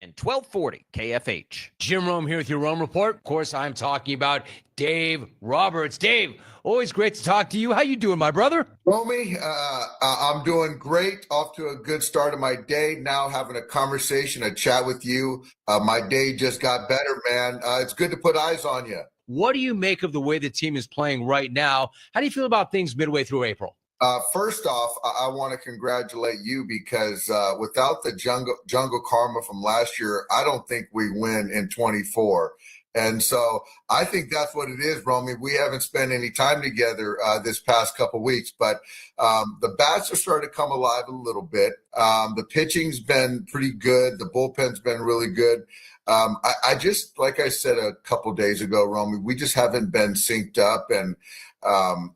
and 1240 KFH. Jim Rome here with your Rome Report. Of course, I'm talking about Dave Roberts. Dave, always great to talk to you. How you doing, my brother? Romy, I'm doing great. Off to a good start of my day. Now having a conversation, a chat with you. My day just got better, man. It's good to put eyes on you. What do you make of the way the team is playing right now? How do you feel about things midway through April? First off, I want to congratulate you because without the jungle karma from last year, I don't think we win in 24. And so I think that's what it is, Romy. We haven't spent any time together this past couple of weeks, but the bats are starting to come alive a little bit. The pitching's been pretty good. The bullpen's been really good. I just, like I said a couple days ago, Romy, we just haven't been synced up, and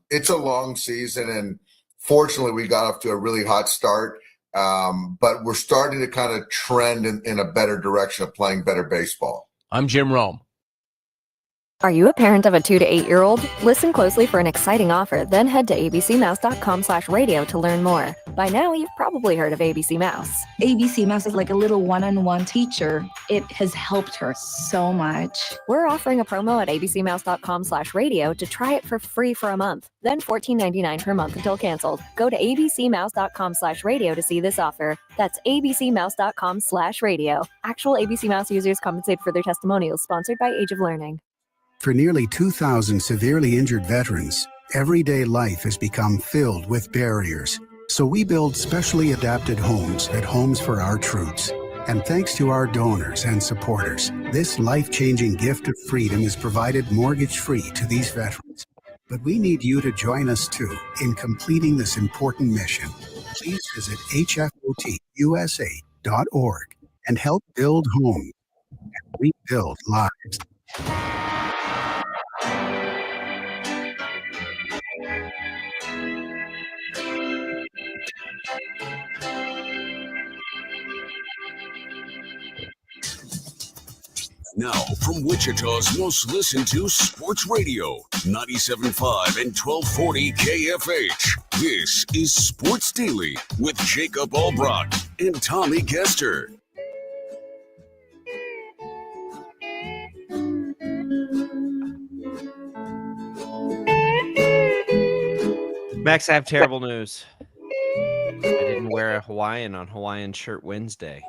it's a long season, and fortunately, we got off to a really hot start, but we're starting to kind of trend in a better direction of playing better baseball. I'm Jim Rome. Are you a parent of a 2 to 8 year old? Listen closely for an exciting offer, then head to abcmouse.com/radio to learn more. By now, you've probably heard of ABC Mouse. ABC Mouse is like a little one-on-one teacher. It has helped her so much. We're offering a promo at abcmouse.com/radio to try it for free for a month, then $14.99 per month until canceled. Go to abcmouse.com/radio to see this offer. That's abcmouse.com/radio. Actual ABC Mouse users compensate for their testimonials, sponsored by Age of Learning. For nearly 2,000 severely injured veterans, everyday life has become filled with barriers. So we build specially adapted homes at Homes for Our Troops. And thanks to our donors and supporters, this life-changing gift of freedom is provided mortgage-free to these veterans. But we need you to join us too in completing this important mission. Please visit hfotusa.org and help build homes and rebuild lives. Now, from Wichita's most listened to sports radio, 97.5 and 1240 KFH. This is Sports Daily with Jacob Albrock and Tommy Kester. Max, I have terrible news. I didn't wear a Hawaiian on Hawaiian Shirt Wednesday.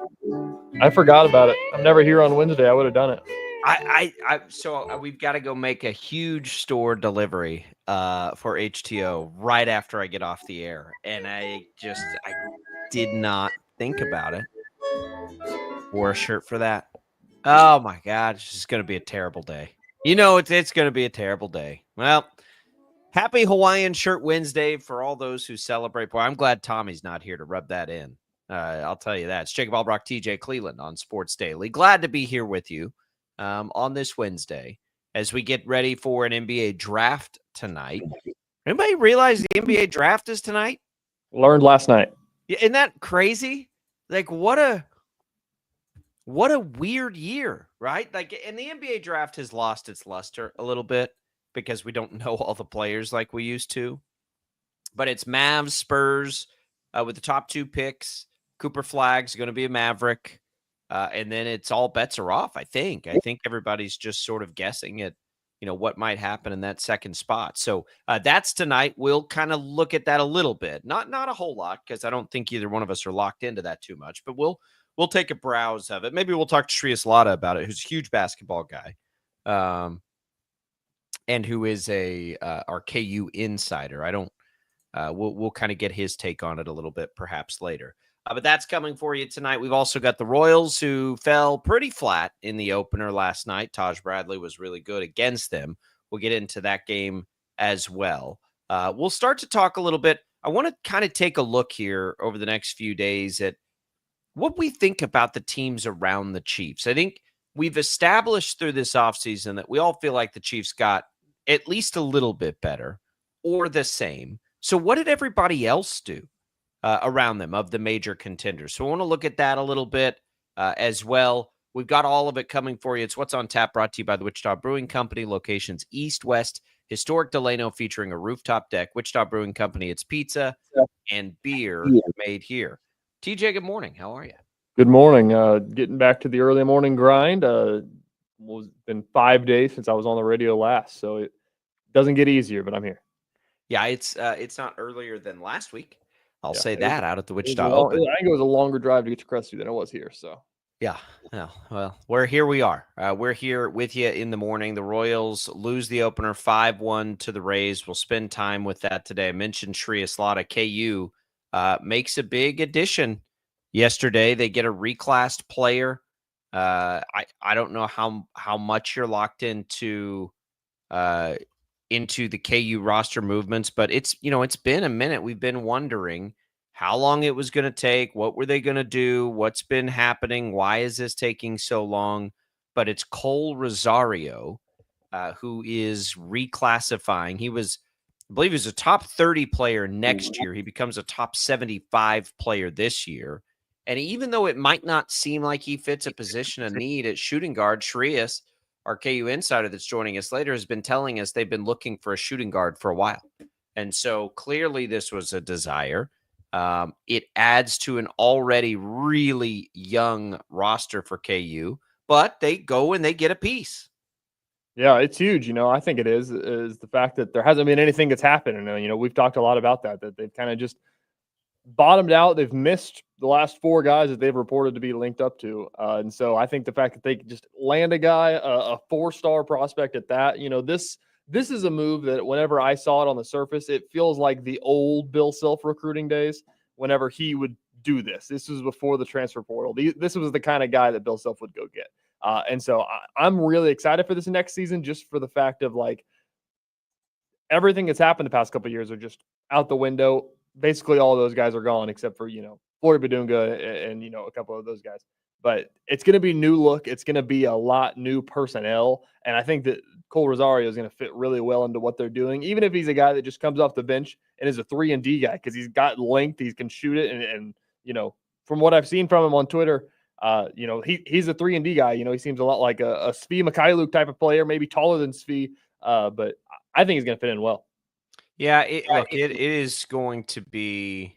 I forgot about it. I'm never here on Wednesday. I would have done it. So we've got to go make a huge store delivery for HTO right after I get off the air. And I did not think about it. Wore a shirt for that. Oh my God. It's just going to be a terrible day. You know, it's going to be a terrible day. Well, happy Hawaiian Shirt Wednesday for all those who celebrate. Boy, I'm glad Tommy's not here to rub that in. I'll tell you that. It's Jacob Albrock, TJ Cleveland on Sports Daily. Glad to be here with you on this Wednesday as we get ready for an NBA draft tonight. Anybody realize the NBA draft is tonight? Learned last night. Yeah, isn't that crazy? Like, what a weird year, right? Like, and the NBA draft has lost its luster a little bit because we don't know all the players like we used to. But it's Mavs, Spurs with the top two picks. Cooper Flagg's going to be a Maverick. And then it's all bets are off, I think. I think everybody's just sort of guessing at, what might happen in that second spot. So that's tonight. We'll kind of look at that a little bit. Not a whole lot, because I don't think either one of us are locked into that too much. But we'll take a browse of it. Maybe we'll talk to Shreyas Laddha about it, who's a huge basketball guy. And who is our KU insider. We'll kind of get his take on it a little bit perhaps later. But that's coming for you tonight. We've also got the Royals, who fell pretty flat in the opener last night. Taj Bradley was really good against them. We'll get into that game as well. We'll start to talk a little bit. I want to kind of take a look here over the next few days at what we think about the teams around the Chiefs. I think we've established through this offseason that we all feel like the Chiefs got at least a little bit better or the same. So what did everybody else do around them of the major contenders? So I want to look at that a little bit as well. We've got all of it coming for you. It's What's on Tap, brought to you by the Wichita Brewing Company, locations east, west, historic Delano, featuring a rooftop deck. Wichita Brewing Company, it's pizza and beer made here. TJ, good morning. How are you? Good morning. Getting back to the early morning grind. Been 5 days since I was on the radio last, so it doesn't get easier, but I'm here. Yeah, it's not earlier than last week. I'll Yeah, say it was, that out at the it was a Wichita long. Open. I think it was a longer drive to get to Crusty than it was here. So Yeah. Well, we're here. We are. We're here with you in the morning. The Royals lose the opener 5-1 to the Rays. We'll spend time with that today. I mentioned Shreyas Laddha. KU makes a big addition yesterday. They get a reclassed player. I don't know how much you're locked into the KU roster movements, but it's been a minute. We've been wondering how long it was going to take, what were they going to do, what's been happening, why is this taking so long? But it's Cole Rosario who is reclassifying. I believe he was a top 30 player next year. He becomes a top 75 player this year. And even though it might not seem like he fits a position of need at shooting guard, Shreyas, our KU insider that's joining us later, has been telling us they've been looking for a shooting guard for a while. And so clearly this was a desire. It adds to an already really young roster for KU, but they go and they get a piece. yeah, it's huge. I think it is the fact that there hasn't been anything that's happened. And we've talked a lot about that they've kind of just bottomed out. They've missed the last 4 guys that they've reported to be linked up to. And so I think the fact that they just land a guy, a 4-star prospect at that, this is a move that whenever I saw it on the surface, it feels like the old Bill Self recruiting days whenever he would do this. This was before the transfer portal. This was the kind of guy that Bill Self would go get. And so I'm really excited for this next season, just for the fact of like everything that's happened the past couple of years are just out the window. Basically, all of those guys are gone except for, Flory Badunga and a couple of those guys. But it's going to be new look. It's going to be a lot new personnel. And I think that Cole Rosario is going to fit really well into what they're doing, even if he's a guy that just comes off the bench and is a 3-and-D guy because he's got length. He can shoot it. And from what I've seen from him on Twitter, he's a 3-and-D guy. He seems a lot like a Svi Mikhailuk type of player, maybe taller than Svi. But I think he's going to fit in well. Yeah, it is going to be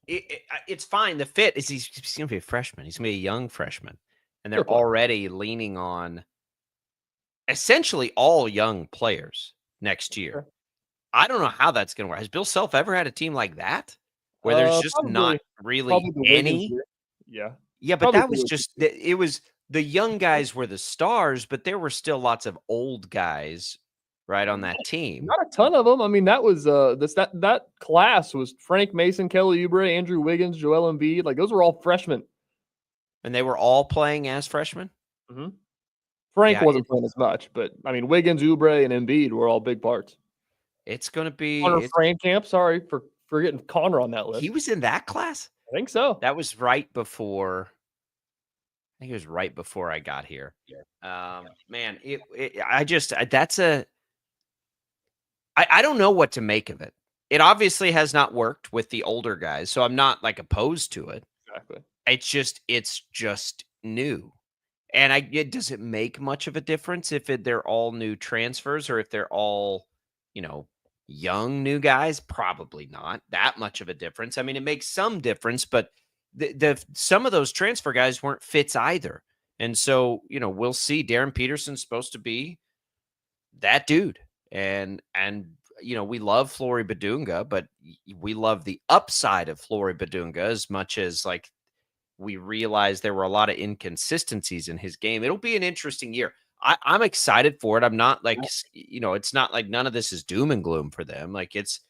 it's fine. The fit is he's going to be a freshman. He's going to be a young freshman. And they're already leaning on essentially all young players next year. Sure. I don't know how that's going to work. Has Bill Self ever had a team like that where there's just not really any? Yeah. Yeah, but that was just it was the young guys were the stars, but there were still lots of old guys right on that team. Not a ton of them. I mean, that was that class was Frank Mason, Kelly Oubre, Andrew Wiggins, Joel Embiid. Like those were all freshmen. And they were all playing as freshmen? Mm-hmm. Frank wasn't playing as much, but I mean, Wiggins, Oubre, and Embiid were all big parts. It's going to be Connor Frankamp. Sorry for getting Connor on that list. He was in that class? I think so. That was right before. I think it was right before I got here. Man, I don't know what to make of it. It obviously has not worked with the older guys, so I'm not like opposed to it. Exactly. It's just new. And does it make much of a difference if they're all new transfers or if they're all, young new guys? Probably not that much of a difference. I mean, it makes some difference, but some of those transfer guys weren't fits either. And so, we'll see. Darren Peterson's supposed to be that dude. And we love Flory Badunga, but we love the upside of Flory Badunga as much as like we realized there were a lot of inconsistencies in his game. It'll be an interesting year. I'm excited for it. I'm not like, it's not like none of this is doom and gloom for them. Like it's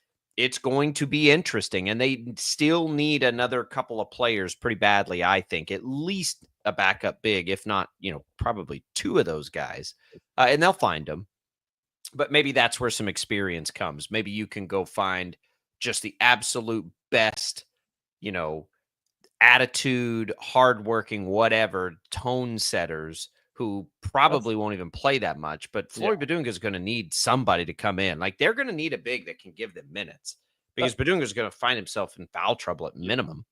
going to be interesting, and they still need another couple of players pretty badly. I think at least a backup big, if not, probably 2 of those guys, and they'll find them. But maybe that's where some experience comes. Maybe you can go find just the absolute best, attitude, hardworking, whatever, tone setters who probably won't even play that much. But Flory Badunga is going to need somebody to come in. Like they're going to need a big that can give them minutes because Badunga is going to find himself in foul trouble at minimum.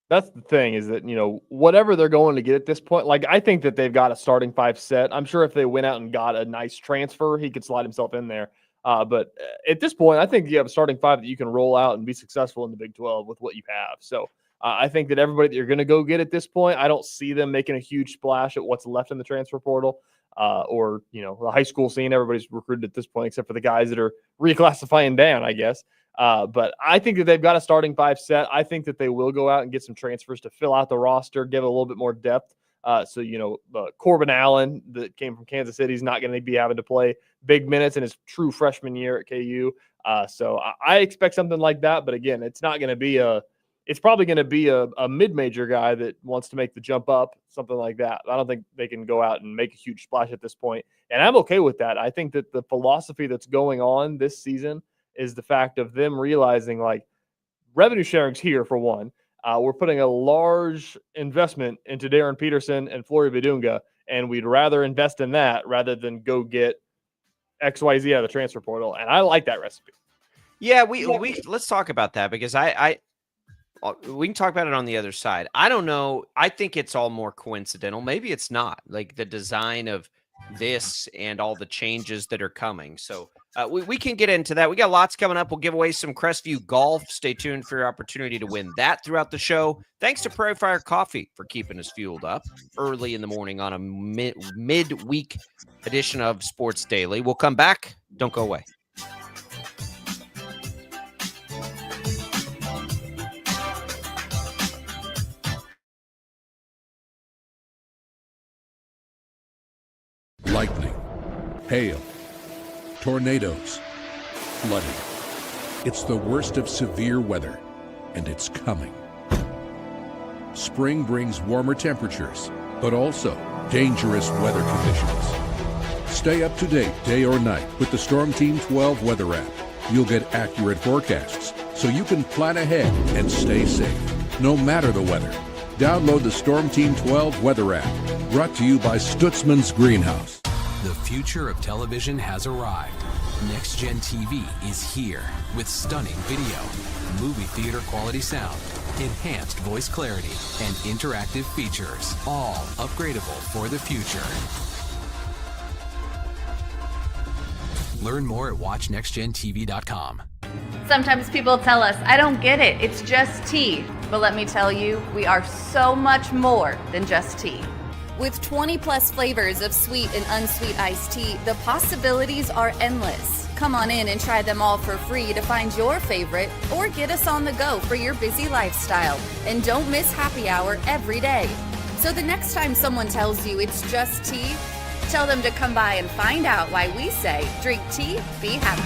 That's the thing is that, whatever they're going to get at this point, like I think that they've got a starting 5 set. I'm sure if they went out and got a nice transfer, he could slide himself in there. But at this point, I think you have a starting 5 that you can roll out and be successful in the Big 12 with what you have. So I think that everybody that you're going to go get at this point, I don't see them making a huge splash at what's left in the transfer portal or, the high school scene. Everybody's recruited at this point, except for the guys that are reclassifying down, I guess. But I think that they've got a starting 5 set. I think that they will go out and get some transfers to fill out the roster, give it a little bit more depth. Corbin Allen that came from Kansas City is not going to be having to play big minutes in his true freshman year at KU. So I expect something like that. But again, it's not going to be it's probably going to be a mid-major guy that wants to make the jump up, something like that. I don't think they can go out and make a huge splash at this point. And I'm okay with that. I think that the philosophy that's going on this season is the fact of them realizing like revenue sharing's here for one. We're putting a large investment into Darren Peterson and Flory Badunga, and we'd rather invest in that rather than go get XYZ out of the transfer portal. And I like that recipe. Yeah, we let's talk about that because we can talk about it on the other side. I don't know. I think it's all more coincidental. Maybe it's not, like the design of this and all the changes that are coming. So we can get into that. We got lots coming up. We'll give away some Crestview golf. Stay tuned for your opportunity to win that throughout the show. Thanks to Prairie Fire Coffee for keeping us fueled up early in the morning on a midweek edition of Sports Daily. We'll come back. Don't go away. Lightning, hail, tornadoes, flooding. It's the worst of severe weather, and it's coming. Spring brings warmer temperatures, but also dangerous weather conditions. Stay up to date day or night with the Storm Team 12 weather app. You'll get accurate forecasts, so you can plan ahead and stay safe, no matter the weather. Download the Storm Team 12 weather app, brought to you by Stutzman's Greenhouse. The future of television has arrived. Next Gen TV is here with stunning video, movie theater quality sound, enhanced voice clarity, and interactive features, all upgradable for the future. Learn more at watchnextgentv.com. Sometimes people tell us, I don't get it, it's just tea. But let me tell you, we are so much more than just tea. With 20 plus flavors of sweet and unsweet iced tea, the possibilities are endless. Come on in and try them all for free to find your favorite or get us on the go for your busy lifestyle. And don't miss happy hour every day. So the next time someone tells you it's just tea, tell them to come by and find out why we say, drink tea, be happy.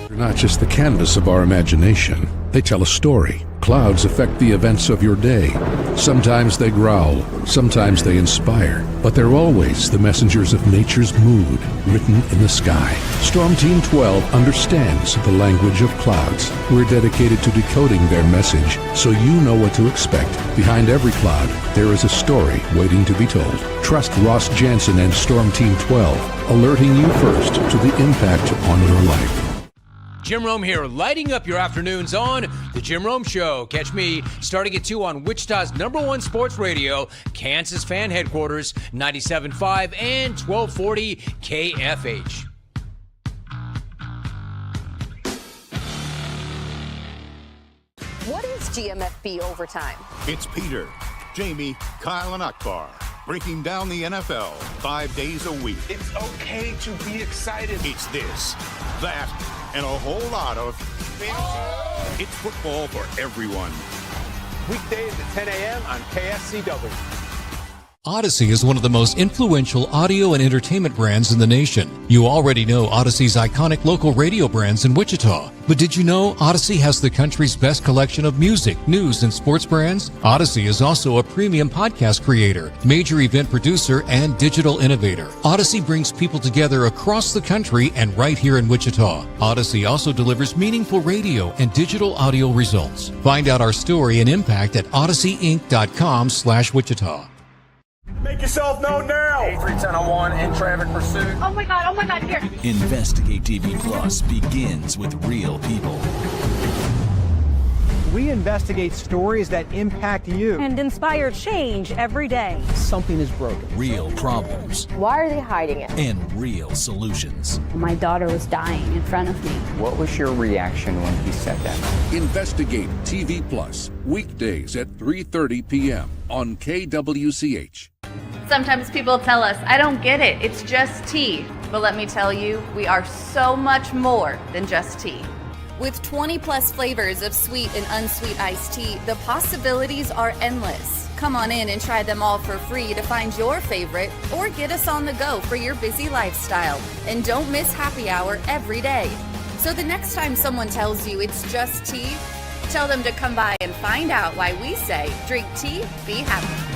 They're not just the canvas of our imagination. They tell a story. Clouds affect the events of your day. Sometimes they growl, sometimes they inspire, but they're always the messengers of nature's mood, written in the sky. Storm Team 12 understands the language of clouds. We're dedicated to decoding their message, so you know what to expect. Behind every cloud, there is a story waiting to be told. Trust Ross Jansen and Storm Team 12, alerting you first to the impact on your life. Jim Rome here, lighting up your afternoons on The Jim Rome Show. Catch me starting at 2 on Wichita's #1 sports radio, Kansas Fan Headquarters, 97.5 and 1240 KFH. What is GMFB Overtime? It's Peter, Jamie, Kyle, and Akbar breaking down the NFL 5 days a week. It's okay to be excited. It's this, that, and a whole lot of fantasy. It's football for everyone. Weekdays at 10 a.m. on KSCW. Odyssey is one of the most influential audio and entertainment brands in the nation. You already know Odyssey's iconic local radio brands in Wichita. But did you know Odyssey has the country's best collection of music, news, and sports brands? Odyssey is also a premium podcast creator, major event producer, and digital innovator. Odyssey brings people together across the country and right here in Wichita. Odyssey also delivers meaningful radio and digital audio results. Find out our story and impact at odysseyinc.com/Wichita. Make yourself known now. 831001 in traffic pursuit. Oh my God, here. Investigate TV Plus begins with real people. we investigate stories that impact you and inspire change every day. Something is broken. Real problems. Why are they hiding it? And real solutions. My daughter was dying in front of me. What was your reaction when he said that? Investigate TV Plus, weekdays at 3:30 p.m. on KWCH. Sometimes people tell us, I don't get it, it's just tea. But let me tell you, we are so much more than just tea. With 20 plus flavors of sweet and unsweet iced tea, the possibilities are endless. Come on in and try them all for free to find your favorite or get us on the go for your busy lifestyle. And don't miss happy hour every day. So the next time someone tells you it's just tea, tell them to come by and find out why we say, drink tea, be happy.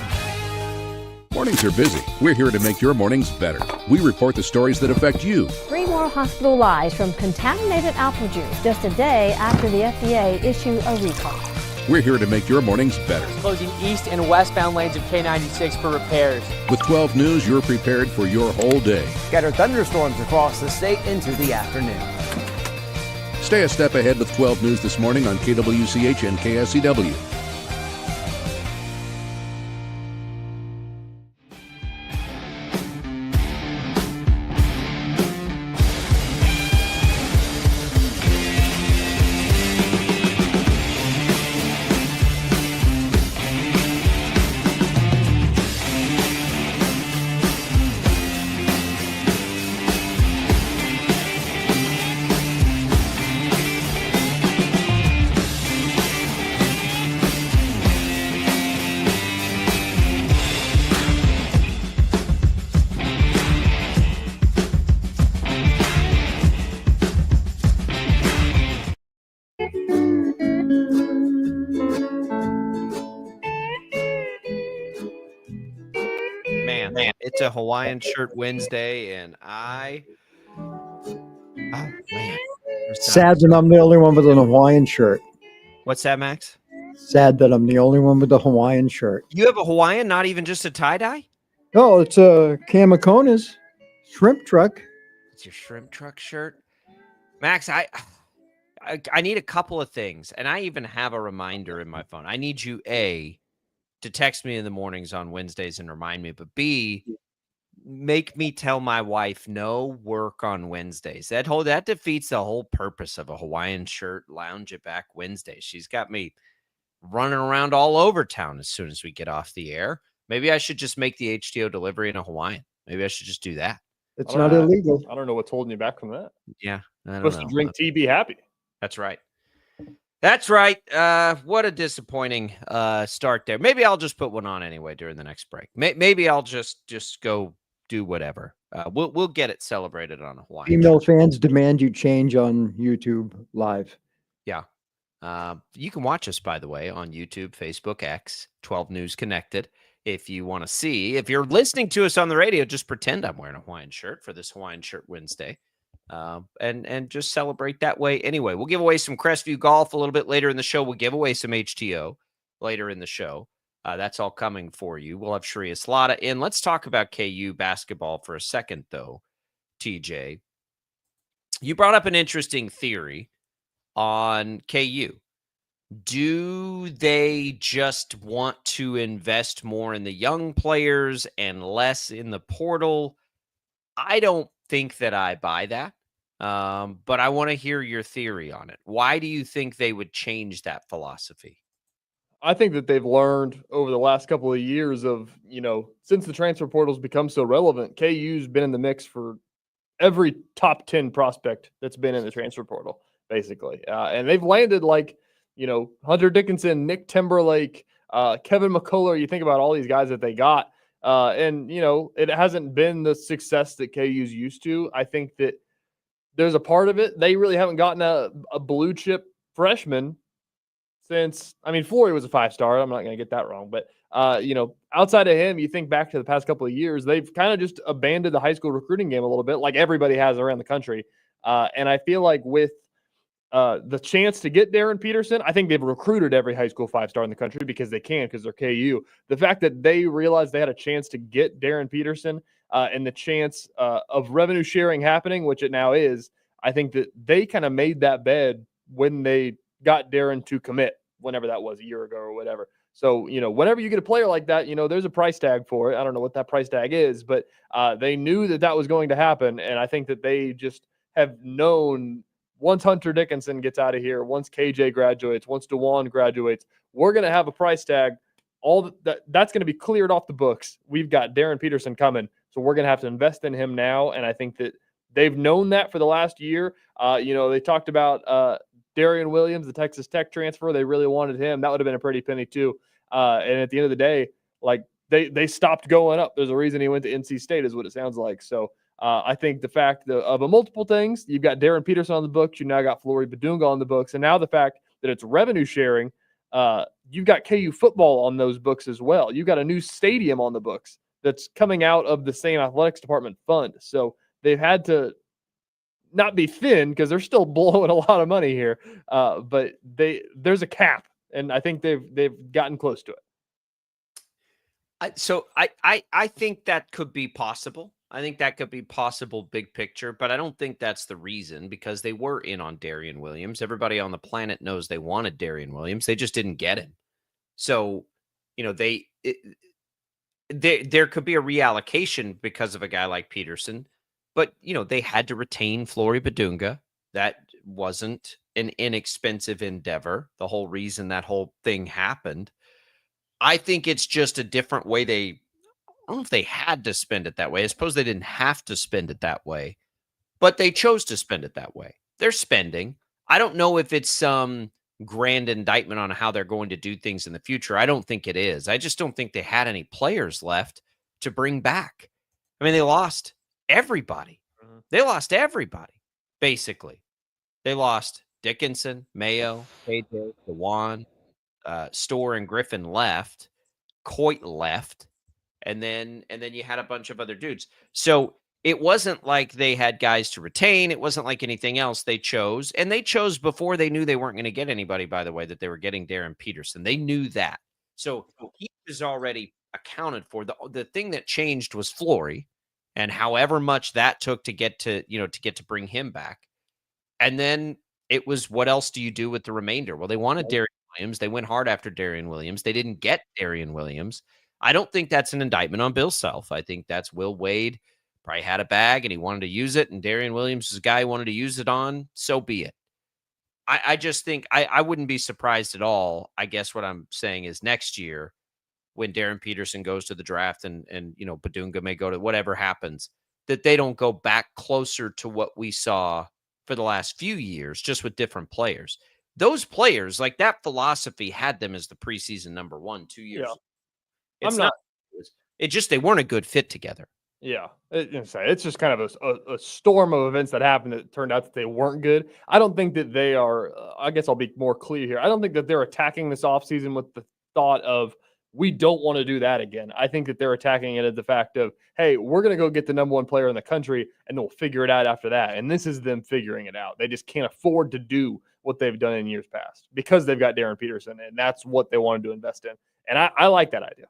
Mornings are busy. We're here to make your mornings better. We report the stories that affect you. 3 more hospital lies from contaminated apple juice just a day after the FDA issued a recall. We're here to make your mornings better. Closing east and westbound lanes of K96 for repairs. With 12 News, you're prepared for your whole day. Scattered thunderstorms across the state into the afternoon. Stay a step ahead with 12 News this morning on KWCH and KSCW. Man, it's a Hawaiian shirt Wednesday, and sad that I'm the only one with an Hawaiian shirt. What's that, Max? Sad that I'm the only one with a Hawaiian shirt. You have a Hawaiian, not even just a tie-dye? No, it's a Kamakona's shrimp truck. It's your shrimp truck shirt? Max, I need a couple of things, and I even have a reminder in my phone. I need you, A, to text me in the mornings on Wednesdays and remind me, but B, make me tell my wife no work on Wednesdays. That defeats the whole purpose of a Hawaiian shirt lounge it back Wednesday. She's got me running around all over town as soon as we get off the air. Maybe I should just make the HTO delivery in a Hawaiian. Maybe I should just do that. It's not illegal. I don't know what's holding you back from that. Yeah. Supposed to drink tea, be happy. That's right. That's right. What a disappointing start there. Maybe I'll just put one on anyway during the next break. Maybe I'll just go do whatever. We'll get it celebrated on a Hawaiian. Female fans demand you change on YouTube Live. Yeah. You can watch us, by the way, on YouTube, Facebook, X, 12 News Connected. If you want to see, if you're listening to us on the radio, just pretend I'm wearing a Hawaiian shirt for this Hawaiian Shirt Wednesday. And just celebrate that way. Anyway, we'll give away some Crestview golf a little bit later in the show. We'll give away some HTO later in the show. That's all coming for you. We'll have Shreyas Laddha in. Let's talk about KU basketball for a second, though, TJ. You brought up an interesting theory on KU. Do they just want to invest more in the young players and less in the portal? I don't think that I buy that, but I want to hear your theory on it. Why do you think they would change that philosophy? I think that they've learned over the last couple of years of, since the transfer portal's become so relevant, KU's been in the mix for every top 10 prospect that's been in the transfer portal, basically. And they've landed Hunter Dickinson, Nick Timberlake, Kevin McCullough. You think about all these guys that they got. And it hasn't been the success that KU's used to. I think that there's a part of it. They really haven't gotten a blue chip freshman since, Flory was a 5-star. I'm not going to get that wrong. But, outside of him, you think back to the past couple of years, they've kind of just abandoned the high school recruiting game a little bit, like everybody has around the country. And I feel like with the chance to get Darren Peterson, I think they've recruited every high school 5-star in the country because they can, because they're KU. The fact that they realized they had a chance to get Darren Peterson and the chance of revenue sharing happening, which it now is, I think that they kind of made that bed when they got Darren to commit, whenever that was, a year ago or whatever. So, whenever you get a player like that, there's a price tag for it. I don't know what that price tag is, but they knew that was going to happen. And I think that they just have known once Hunter Dickinson gets out of here, once KJ graduates, once DeJuan graduates, we're going to have a price tag. That's going to be cleared off the books. We've got Darren Peterson coming, so we're going to have to invest in him now. And I think that they've known that for the last year. They talked about Darian Williams, the Texas Tech transfer. They really wanted him. That would have been a pretty penny too. And at the end of the day, like they stopped going up. There's a reason he went to NC State, is what it sounds like. So I think the fact of multiple things, you've got Darren Peterson on the books. You now got Flory Badunga on the books. And now the fact that it's revenue sharing, you've got KU football on those books as well. You've got a new stadium on the books that's coming out of the same athletics department fund. So they've had to not be thin because they're still blowing a lot of money here. But there's a cap, and I think they've gotten close to it. So I think that could be possible. I think that could be possible big picture, but I don't think that's the reason, because they were in on Darian Williams. Everybody on the planet knows they wanted Darian Williams. They just didn't get him. So, there could be a reallocation because of a guy like Peterson, but, they had to retain Flory Badunga. That wasn't an inexpensive endeavor. The whole reason that whole thing happened. I think it's just a different way I don't know if they had to spend it that way. I suppose they didn't have to spend it that way, but they chose to spend it that way. They're spending. I don't know if it's some grand indictment on how they're going to do things in the future. I don't think it is. I just don't think they had any players left to bring back. I mean, they lost everybody. They lost everybody, basically. They lost Dickinson, Mayo, KJ, DeJuan, Storr and Griffin left. Coit left. And then you had a bunch of other dudes. So it wasn't like they had guys to retain. It wasn't like anything else. They chose, and they chose before they knew they weren't going to get anybody, by the way, that they were getting Darren Peterson. They knew that. So he was already accounted for. The thing that changed was Flory, and however much that took to get to bring him back. And then it was, what else do you do with the remainder? Well, they wanted Darian Williams. They went hard after Darian Williams. They didn't get Darian Williams. I don't think that's an indictment on Bill Self. I think that's Will Wade probably had a bag and he wanted to use it, and Darian Williams is a guy who wanted to use it on. So be it. I just think I wouldn't be surprised at all. I guess what I'm saying is next year, when Darren Peterson goes to the draft and Badunga may go to whatever happens, that they don't go back closer to what we saw for the last few years, just with different players. Those players, like that philosophy, had them as the preseason number 1 2 years ago. It's just they weren't a good fit together. Yeah, it's just kind of a storm of events that happened that turned out that they weren't good. I don't think that they are, I guess I'll be more clear here. I don't think that they're attacking this offseason with the thought of, we don't want to do that again. I think that they're attacking it as the fact of, hey, we're going to go get the number 1 player in the country, and they'll figure it out after that. And this is them figuring it out. They just can't afford to do what they've done in years past because they've got Darren Peterson, and that's what they wanted to invest in. And I like that idea.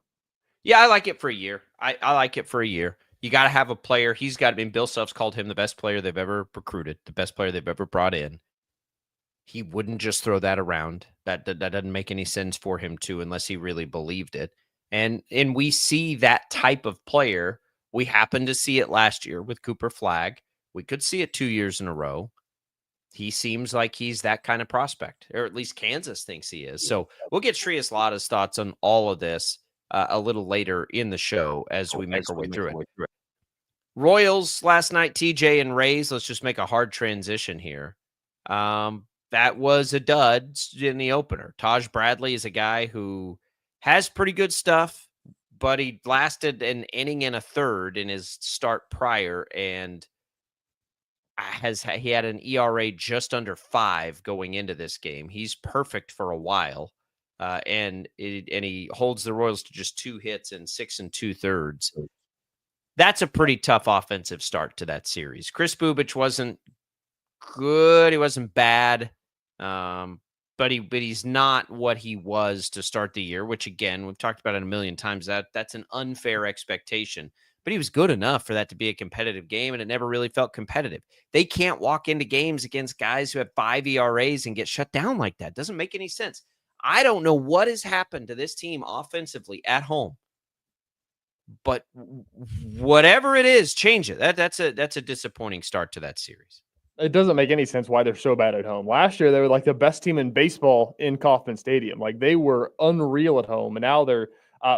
Yeah, I like it for a year. I like it for a year. You got to have a player. He's got, Bill Self's called him the best player they've ever recruited, the best player they've ever brought in. He wouldn't just throw that around. That doesn't make any sense for him to, unless he really believed it. And we see that type of player. We happened to see it last year with Cooper Flagg. We could see it 2 years in a row. He seems like he's that kind of prospect, or at least Kansas thinks he is. So we'll get Shreyas Laddha's thoughts on all of this a little later in the show as we make our way through it. Royals last night, TJ and Rays. Let's just make a hard transition here. That was a dud in the opener. Taj Bradley is a guy who has pretty good stuff, but he lasted an inning and a third in his start prior, and he had an ERA just under 5 going into this game. He's perfect for a while. And he holds the Royals to just 2 hits and 6 2/3. That's a pretty tough offensive start to that series. Chris Bubich wasn't good. He wasn't bad. But he's not what he was to start the year, which, again, we've talked about it a million times. That's an unfair expectation. But he was good enough for that to be a competitive game, and it never really felt competitive. They can't walk into games against guys who have 5 ERAs and get shut down like that. Doesn't make any sense. I don't know what has happened to this team offensively at home, but whatever it is, change it. That's a disappointing start to that series. It doesn't make any sense why they're so bad at home. Last year, they were like the best team in baseball in Kauffman Stadium. Like they were unreal at home, and now they're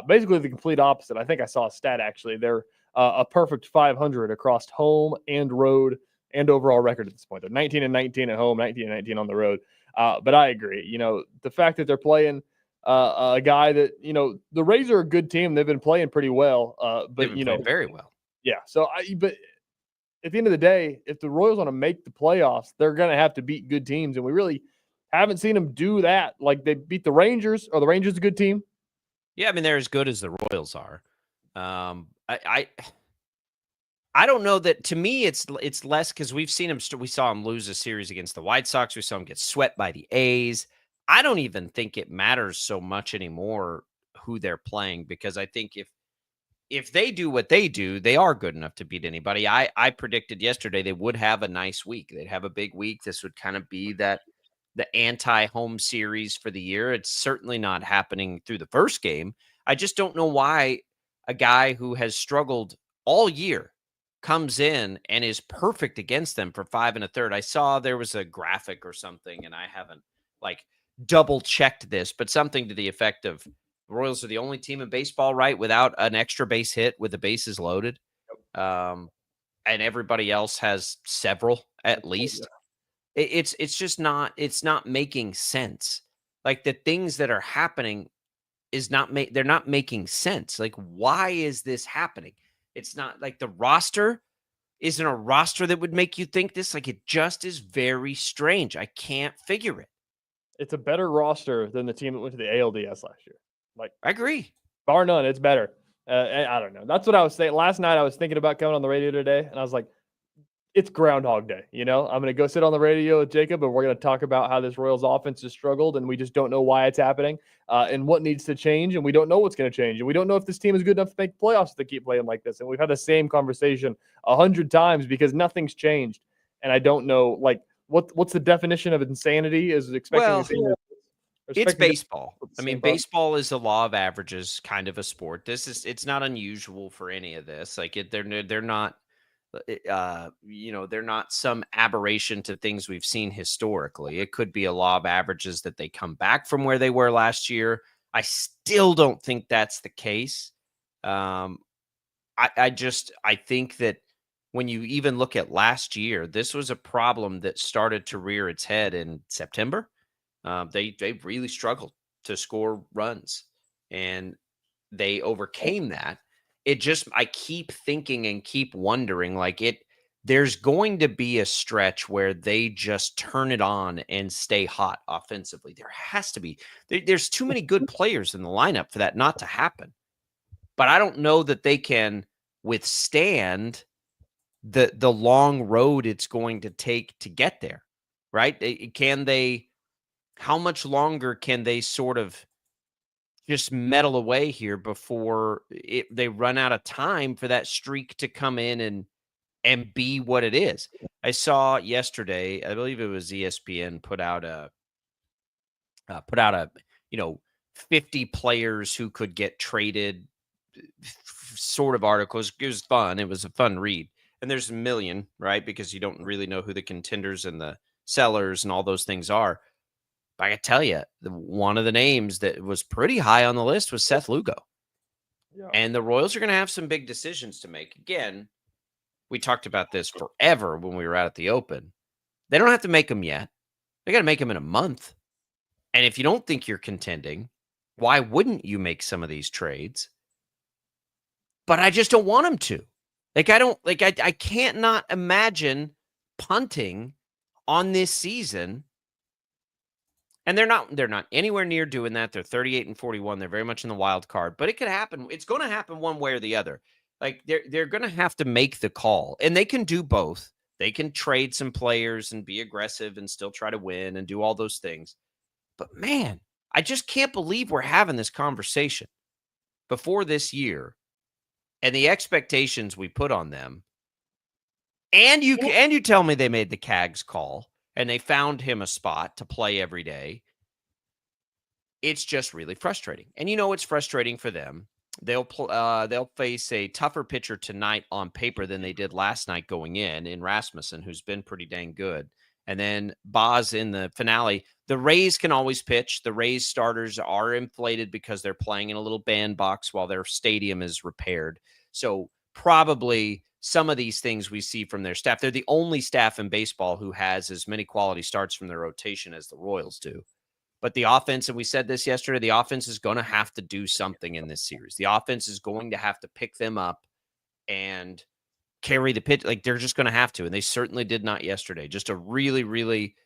basically the complete opposite. I think I saw a stat actually. They're a perfect 500 across home and road and overall record at this point. They're 19-19 at home, 19-19 on the road. But I agree. You know, the fact that they're playing a guy that, you know, the Rays are a good team. They've been playing pretty well. But, you know, very well. Yeah. So, but at the end of the day, if the Royals want to make the playoffs, they're going to have to beat good teams. And we really haven't seen them do that. Like they beat the Rangers. Are the Rangers a good team? Yeah. I mean, they're as good as the Royals are. I don't know that. To me, it's less because we've seen him. We saw him lose a series against the White Sox. We saw him get swept by the A's. I don't even think it matters so much anymore who they're playing, because I think if they do what they do, they are good enough to beat anybody. I predicted yesterday they would have a nice week. They'd have a big week. This would kind of be the anti-home series for the year. It's certainly not happening through the first game. I just don't know why a guy who has struggled all year comes in and is perfect against them for 5 1/3. I saw there was a graphic or something, and I haven't double checked this, but something to the effect of the Royals are the only team in baseball, right, without an extra base hit with the bases loaded. And everybody else has several at least. It's just not, it's not making sense. Like the things that are happening they're not making sense. Like, why is this happening? It's not like the roster isn't a roster that would make you think this. Like, it just is very strange. I can't figure it. It's a better roster than the team that went to the ALDS last year. Like, I agree. Bar none, it's better. I don't know. That's what I was saying. Last night I was thinking about coming on the radio today, and I was like, it's Groundhog Day. You know, I'm going to go sit on the radio with Jacob, and we're going to talk about how this Royals offense has struggled, and we just don't know why it's happening and what needs to change, and we don't know what's going to change, and we don't know if this team is good enough to make playoffs if they keep playing like this. And we've had the same conversation 100 times because nothing's changed, and I don't know, like, what's the definition of insanity? Is expecting it's baseball. I mean, baseball is a law of averages kind of a sport. It's not unusual for any of this. Like they're not, they're not some aberration to things we've seen historically. It could be a law of averages that they come back from where they were last year. I still don't think that's the case. I think that when you even look at last year, this was a problem that started to rear its head in September. They really struggled to score runs, and they overcame that. I keep thinking and keep wondering, there's going to be a stretch where they just turn it on and stay hot offensively. There has to be. There's too many good players in the lineup for that not to happen. But I don't know that they can withstand the long road it's going to take to get there, right? Can they? How much longer can they sort of just meddle away here before they run out of time for that streak to come in and be what it is? I saw yesterday, I believe it was ESPN put out a 50 players who could get traded sort of articles. It was fun. It was a fun read. And there's a million, right? Because you don't really know who the contenders and the sellers and all those things are. But I can tell you, one of the names that was pretty high on the list was Seth Lugo. Yeah. And the Royals are going to have some big decisions to make. Again, we talked about this forever when we were out at the Open. They don't have to make them yet. They got to make them in a month. And if you don't think you're contending, why wouldn't you make some of these trades? But I just don't want them to. I can't not imagine punting on this season. And they're not anywhere near doing that. They're 38-41. They're very much in the wild card, but it could happen. It's going to happen one way or the other. Like they're going to have to make the call, and they can do both. They can trade some players and be aggressive and still try to win and do all those things. But man, I just can't believe we're having this conversation before this year and the expectations we put on them. And you tell me they made the Cags call. And they found him a spot to play every day. It's just really frustrating. And it's frustrating for them. They'll face a tougher pitcher tonight on paper than they did last night going in Rasmussen, who's been pretty dang good. And then Boz in the finale. The Rays can always pitch. The Rays starters are inflated because they're playing in a little bandbox while their stadium is repaired. So probably some of these things we see from their staff. They're the only staff in baseball who has as many quality starts from their rotation as the Royals do. But the offense, and we said this yesterday, the offense is going to have to do something in this series. The offense is going to have to pick them up and carry the pitch. Like, they're just going to have to. And they certainly did not yesterday. Just a really, really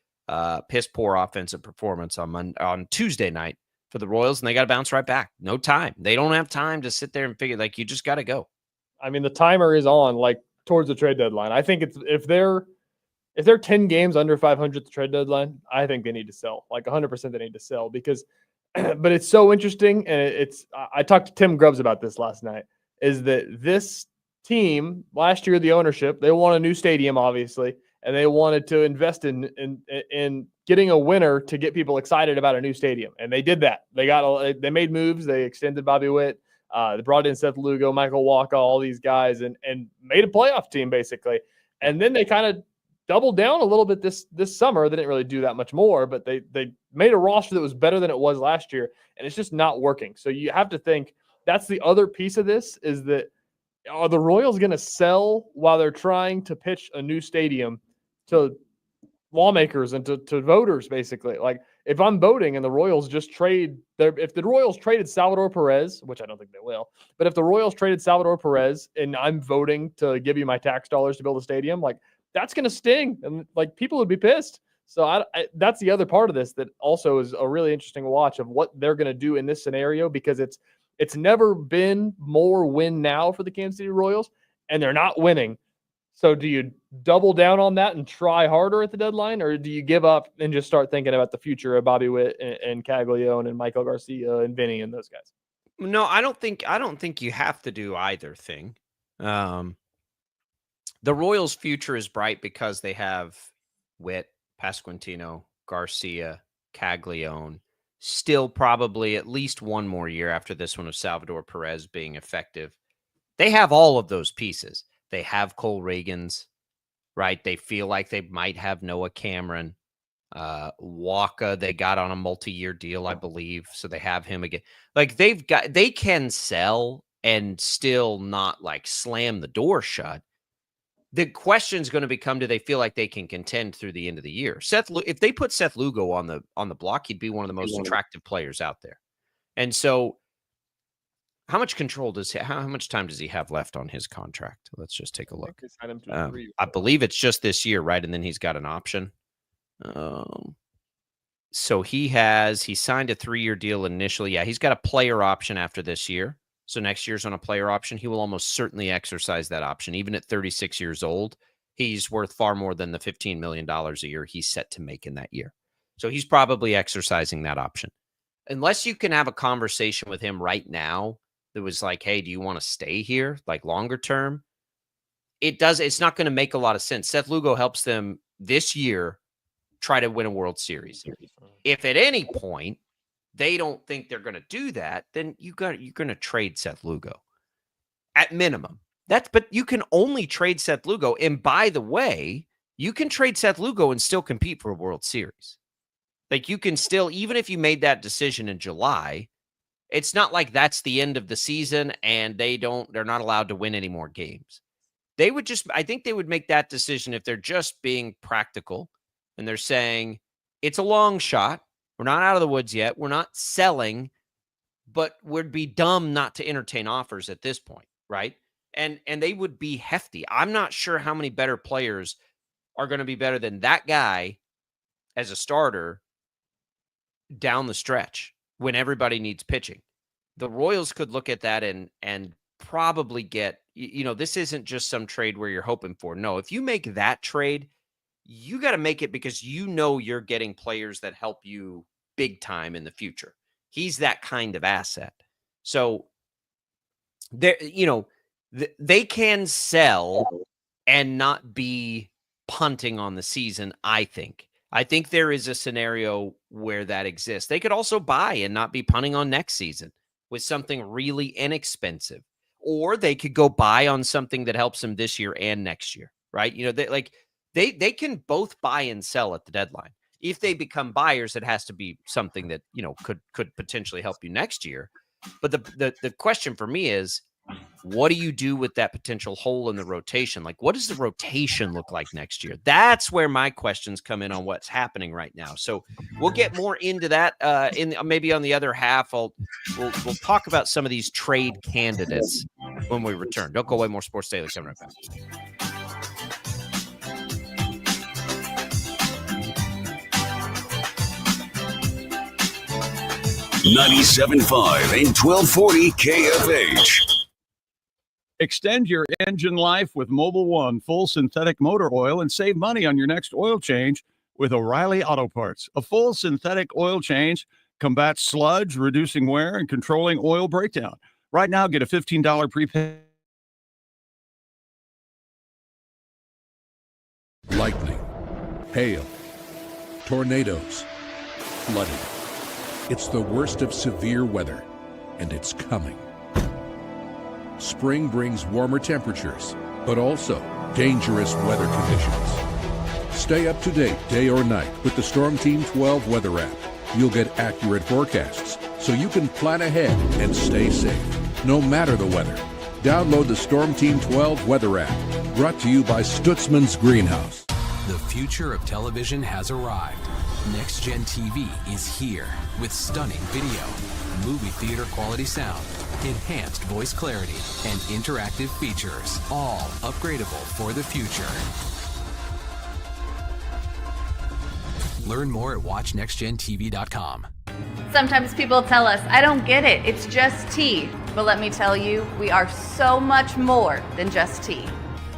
piss poor offensive performance on Tuesday night for the Royals. And they got to bounce right back. No time. They don't have time to sit there and figure, like, you just got to go. I mean, the timer is on, like, towards the trade deadline. I think if they're 10 games under 500 at the trade deadline, I think they need to sell. Like 100% they need to sell because, but it's so interesting. And I talked to Tim Grubbs about this last night, is that this team last year, the ownership, they want a new stadium, obviously, and they wanted to invest in getting a winner to get people excited about a new stadium. And they did that. They made moves. They extended Bobby Witt. They brought in Seth Lugo, Michael Walker, all these guys, and made a playoff team basically. And then they kind of doubled down a little bit this summer. They didn't really do that much more, but they made a roster that was better than it was last year, and it's just not working. So you have to think that's the other piece of this, is that are the Royals going to sell while they're trying to pitch a new stadium to lawmakers and to voters, basically? Like, if I'm voting and the Royals just if the Royals traded Salvador Perez, which I don't think they will, but if the Royals traded Salvador Perez and I'm voting to give you my tax dollars to build a stadium, like, that's going to sting, and like, people would be pissed. So that's the other part of this that also is a really interesting watch of what they're going to do in this scenario, because it's never been more win now for the Kansas City Royals, and they're not winning. So do you double down on that and try harder at the deadline, or do you give up and just start thinking about the future of Bobby Witt and Caglione and Michael Garcia and Vinny and those guys? No, I don't think you have to do either thing. The Royals' future is bright because they have Witt, Pasquantino, Garcia, Caglione, still probably at least one more year after this one of Salvador Perez being effective. They have all of those pieces. They have Cole Reagans, right? They feel like they might have Noah Cameron. Waka, they got on a multi-year deal, I believe. So they have him again. Like, they can sell and still not like slam the door shut. The question is going to become, do they feel like they can contend through the end of the year? If they put Seth Lugo on the block, he'd be one of the most attractive players out there. And so how much control how much time does he have left on his contract? Let's just take a look. I believe it's just this year, right? And then he's got an option. So he signed a 3-year deal initially. Yeah, he's got a player option after this year. So next year's on a player option. He will almost certainly exercise that option. Even at 36 years old, he's worth far more than the $15 million a year he's set to make in that year. So he's probably exercising that option. Unless you can have a conversation with him right now that was like, hey, do you want to stay here, like longer term? It's not going to make a lot of sense. Seth Lugo helps them this year try to win a World Series. If at any point they don't think they're going to do that, then you're going to trade Seth Lugo at minimum. But you can only trade Seth Lugo. And by the way, you can trade Seth Lugo and still compete for a World Series. Like, you can still, even if you made that decision in July, it's not like that's the end of the season and they're not allowed to win any more games. I think they would make that decision if they're just being practical and they're saying it's a long shot. We're not out of the woods yet. We're not selling, but we'd be dumb not to entertain offers at this point, right? And they would be hefty. I'm not sure how many better players are going to be better than that guy as a starter down the stretch when everybody needs pitching. The Royals could look at that and probably get, this isn't just some trade where you're hoping for. No, if you make that trade, you got to make it because you're getting players that help you big time in the future. He's that kind of asset. So they can sell and not be punting on the season. I think there is a scenario where that exists. They could also buy and not be punting on next season with something really inexpensive, or they could go buy on something that helps them this year and next year, right? They can both buy and sell at the deadline. If they become buyers, it has to be something that, could potentially help you next year. But the question for me is, what do you do with that potential hole in the rotation? Like, what does the rotation look like next year? That's where my questions come in on what's happening right now. So we'll get more into that maybe on the other half. We'll talk about some of these trade candidates when we return. Don't go away. More Sports Daily coming right back. 97.5 and 1240 KFH. Extend your engine life with Mobil 1 full synthetic motor oil and save money on your next oil change with O'Reilly Auto Parts. A full synthetic oil change combats sludge, reducing wear and controlling oil breakdown. Right now, get a $15 prepaid. Lightning, hail, tornadoes, flooding. It's the worst of severe weather, and it's coming. Spring brings warmer temperatures, but also dangerous weather conditions. Stay up to date day or night with the Storm Team 12 weather app. You'll get accurate forecasts, so you can plan ahead and stay safe, no matter the weather. Download the Storm Team 12 weather app, brought to you by Stutzman's Greenhouse. The future of television has arrived. Next Gen TV is here with stunning video, movie theater quality sound, enhanced voice clarity, and interactive features, all upgradable for the future. Learn more at watchnextgentv.com. Sometimes people tell us, I don't get it, it's just tea. But let me tell you, we are so much more than just tea.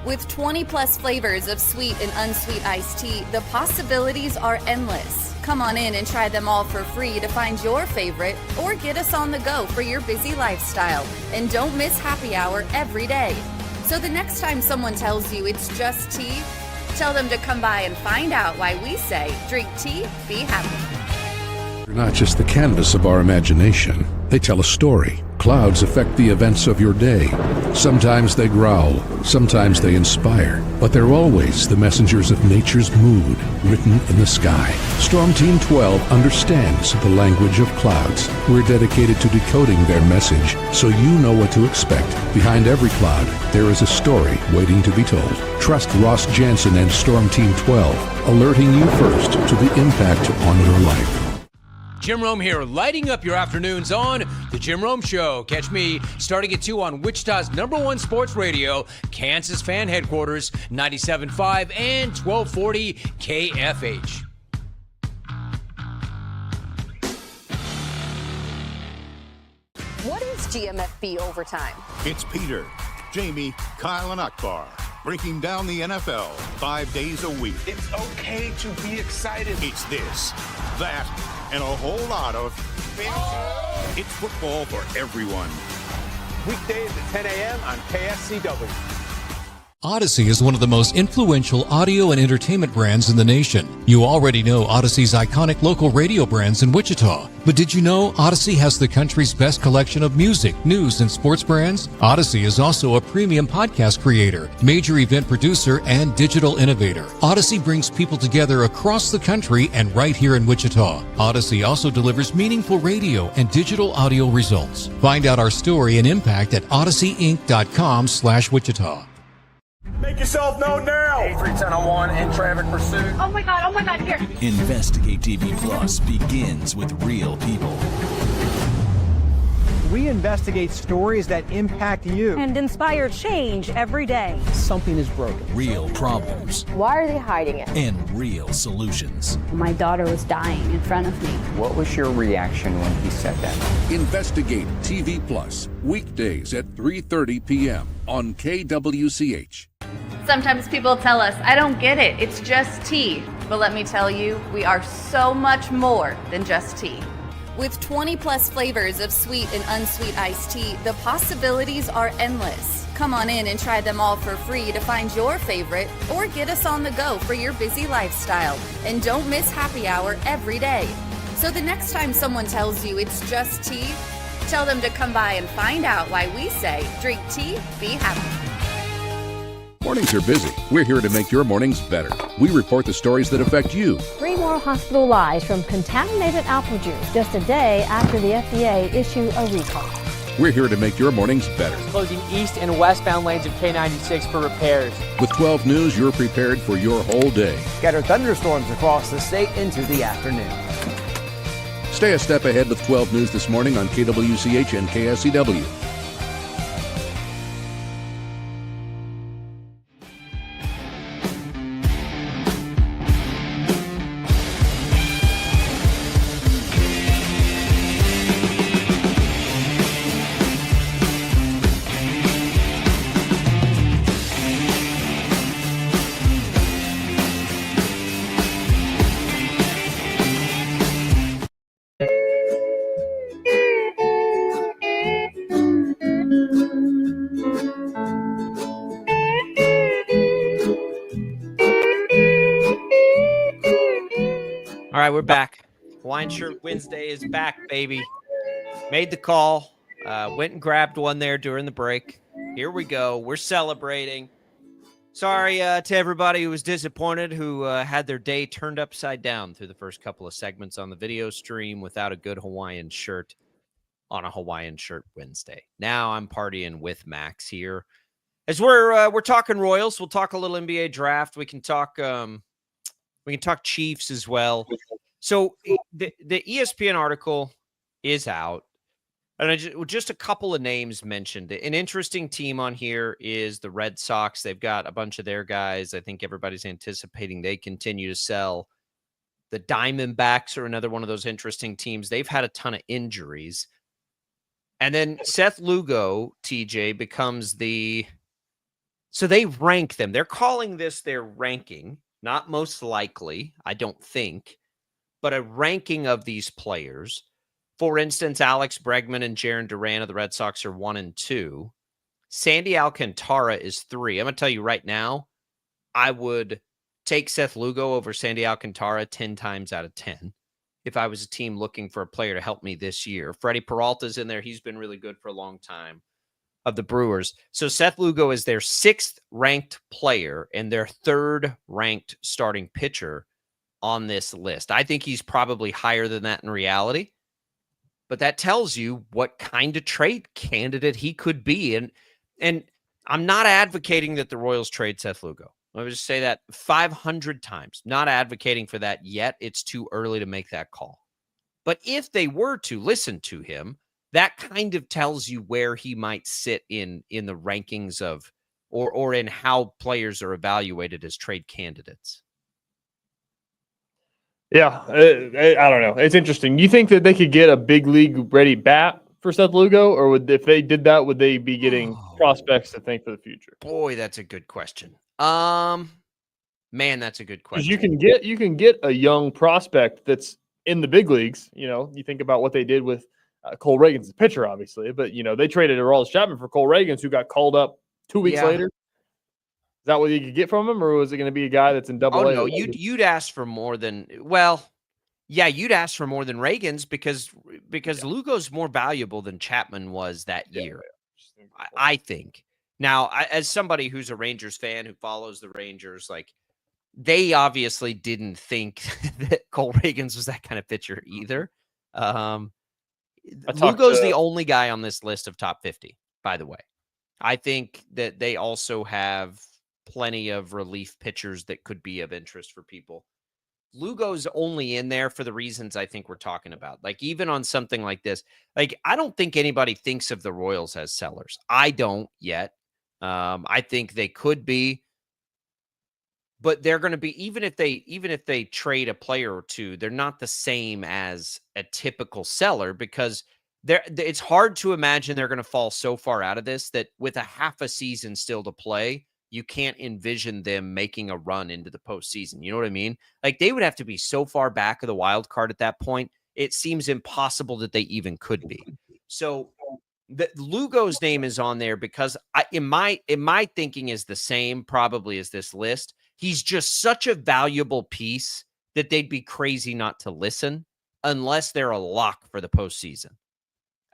With 20 plus flavors of sweet and unsweet iced tea, the possibilities are endless. Come on in and try them all for free to find your favorite, or get us on the go for your busy lifestyle. And don't miss happy hour every day. So the next time someone tells you it's just tea, tell them to come by and find out why we say, drink tea, be happy. They're not just the canvas of our imagination. They tell a story. Clouds affect the events of your day. Sometimes they growl, sometimes they inspire, but they're always the messengers of nature's mood written in the sky. Storm Team 12 understands the language of clouds. We're dedicated to decoding their message so you know what to expect. Behind every cloud, there is a story waiting to be told. Trust Ross Jansen and Storm Team 12, alerting you first to the impact on your life. Jim Rome here, lighting up your afternoons on The Jim Rome Show. Catch me starting at 2 on Wichita's #1 sports radio, Kansas Fan Headquarters, 97.5 and 1240 KFH. What is GMFB Overtime? It's Peter, Jamie, Kyle, and Akbar breaking down the NFL 5 days a week. It's okay to be excited. It's this, that, and a whole lot of fantasy. It's football for everyone. Weekdays at 10 a.m. on KSCW. Odyssey is one of the most influential audio and entertainment brands in the nation. You already know Odyssey's iconic local radio brands in Wichita. But did you know Odyssey has the country's best collection of music, news, and sports brands? Odyssey is also a premium podcast creator, major event producer, and digital innovator. Odyssey brings people together across the country and right here in Wichita. Odyssey also delivers meaningful radio and digital audio results. Find out our story and impact at odysseyinc.com/Wichita. Make yourself known now. 8-3-10-1 in traffic pursuit. Oh my God, here. Investigate TV Plus begins with real people. We investigate stories that impact you. And inspire change every day. Something is broken. Real problems. Why are they hiding it? And real solutions. My daughter was dying in front of me. What was your reaction when he said that? Investigate TV Plus, weekdays at 3:30 p.m. on KWCH. Sometimes people tell us, I don't get it, it's just tea. But let me tell you, we are so much more than just tea. With 20 plus flavors of sweet and unsweet iced tea, the possibilities are endless. Come on in and try them all for free to find your favorite, or get us on the go for your busy lifestyle. And don't miss happy hour every day. So the next time someone tells you it's just tea, tell them to come by and find out why we say drink tea, be happy. Mornings are busy. We're here to make your mornings better. We report the stories that affect you. 3 more hospitalized from contaminated apple juice just a day after the FDA issued a recall. We're here to make your mornings better. Closing east and westbound lanes of K96 for repairs. With 12 News, you're prepared for your whole day. Scattered thunderstorms across the state into the afternoon. Stay a step ahead with 12 News this morning on KWCH and KSCW. All right, we're back. Hawaiian Shirt Wednesday is back, baby. Made the call. Went and grabbed one there during the break. Here we go. We're celebrating. Sorry to everybody who was disappointed, who had their day turned upside down through the first couple of segments on the video stream without a good Hawaiian shirt on a Hawaiian Shirt Wednesday. Now I'm partying with Max here. As we're talking Royals, we'll talk a little NBA draft. We can talk Chiefs as well. So the ESPN article is out, and just a couple of names mentioned. An interesting team on here is the Red Sox. They've got a bunch of their guys. I think everybody's anticipating they continue to sell. The Diamondbacks are another one of those interesting teams. They've had a ton of injuries. And then Seth Lugo, TJ, becomes so they rank them. They're calling this their ranking. Not most likely, I don't think, but a ranking of these players. For instance, Alex Bregman and Jarren Duran of the Red Sox are 1 and 2. Sandy Alcantara is 3. I'm going to tell you right now, I would take Seth Lugo over Sandy Alcantara 10 times out of 10 if I was a team looking for a player to help me this year. Freddie Peralta's in there. He's been really good for a long time. Of the Brewers. So Seth Lugo is their 6th ranked player and their 3rd ranked starting pitcher on this list. I think he's probably higher than that in reality, but that tells you what kind of trade candidate he could be. And I'm not advocating that the Royals trade Seth Lugo. Let me just say that 500 times. Not advocating for that yet. It's too early to make that call. But if they were to listen to him, that kind of tells you where he might sit in the rankings of, or in how players are evaluated as trade candidates. Yeah, I don't know. It's interesting. You think that they could get a big league ready bat for Seth Lugo, or if they did that, would they be getting prospects to think for the future? Boy, that's a good question. Man, that's a good question. You can get a young prospect that's in the big leagues. You know, you think about what they did with Cole Reagan's the pitcher, obviously, but they traded Aroldis Chapman for Cole Reagans, who got called up 2 weeks later. Is that what you could get from him, or was it going to be a guy that's in Double A? No, you'd ask for more than you'd ask for more than Reagan's because Lugo's more valuable than Chapman was that year. I think. Now, as somebody who's a Rangers fan who follows the Rangers, like they obviously didn't think that Cole Reagans was that kind of pitcher either. Lugo's the only guy on this list of top 50, by the way. I think that they also have plenty of relief pitchers that could be of interest for people. Lugo's only in there for the reasons I think we're talking about. Like even on something like this, like I don't think anybody thinks of the Royals as sellers. I don't yet. I think they could be. But they're going to be, even if they trade a player or two, they're not the same as a typical seller because it's hard to imagine they're going to fall so far out of this that with a half a season still to play, you can't envision them making a run into the postseason. You know what I mean? Like they would have to be so far back of the wild card at that point. It seems impossible that they even could be. So Lugo's name is on there because in my thinking is the same probably as this list. He's just such a valuable piece that they'd be crazy not to listen. unless they're a lock for the postseason.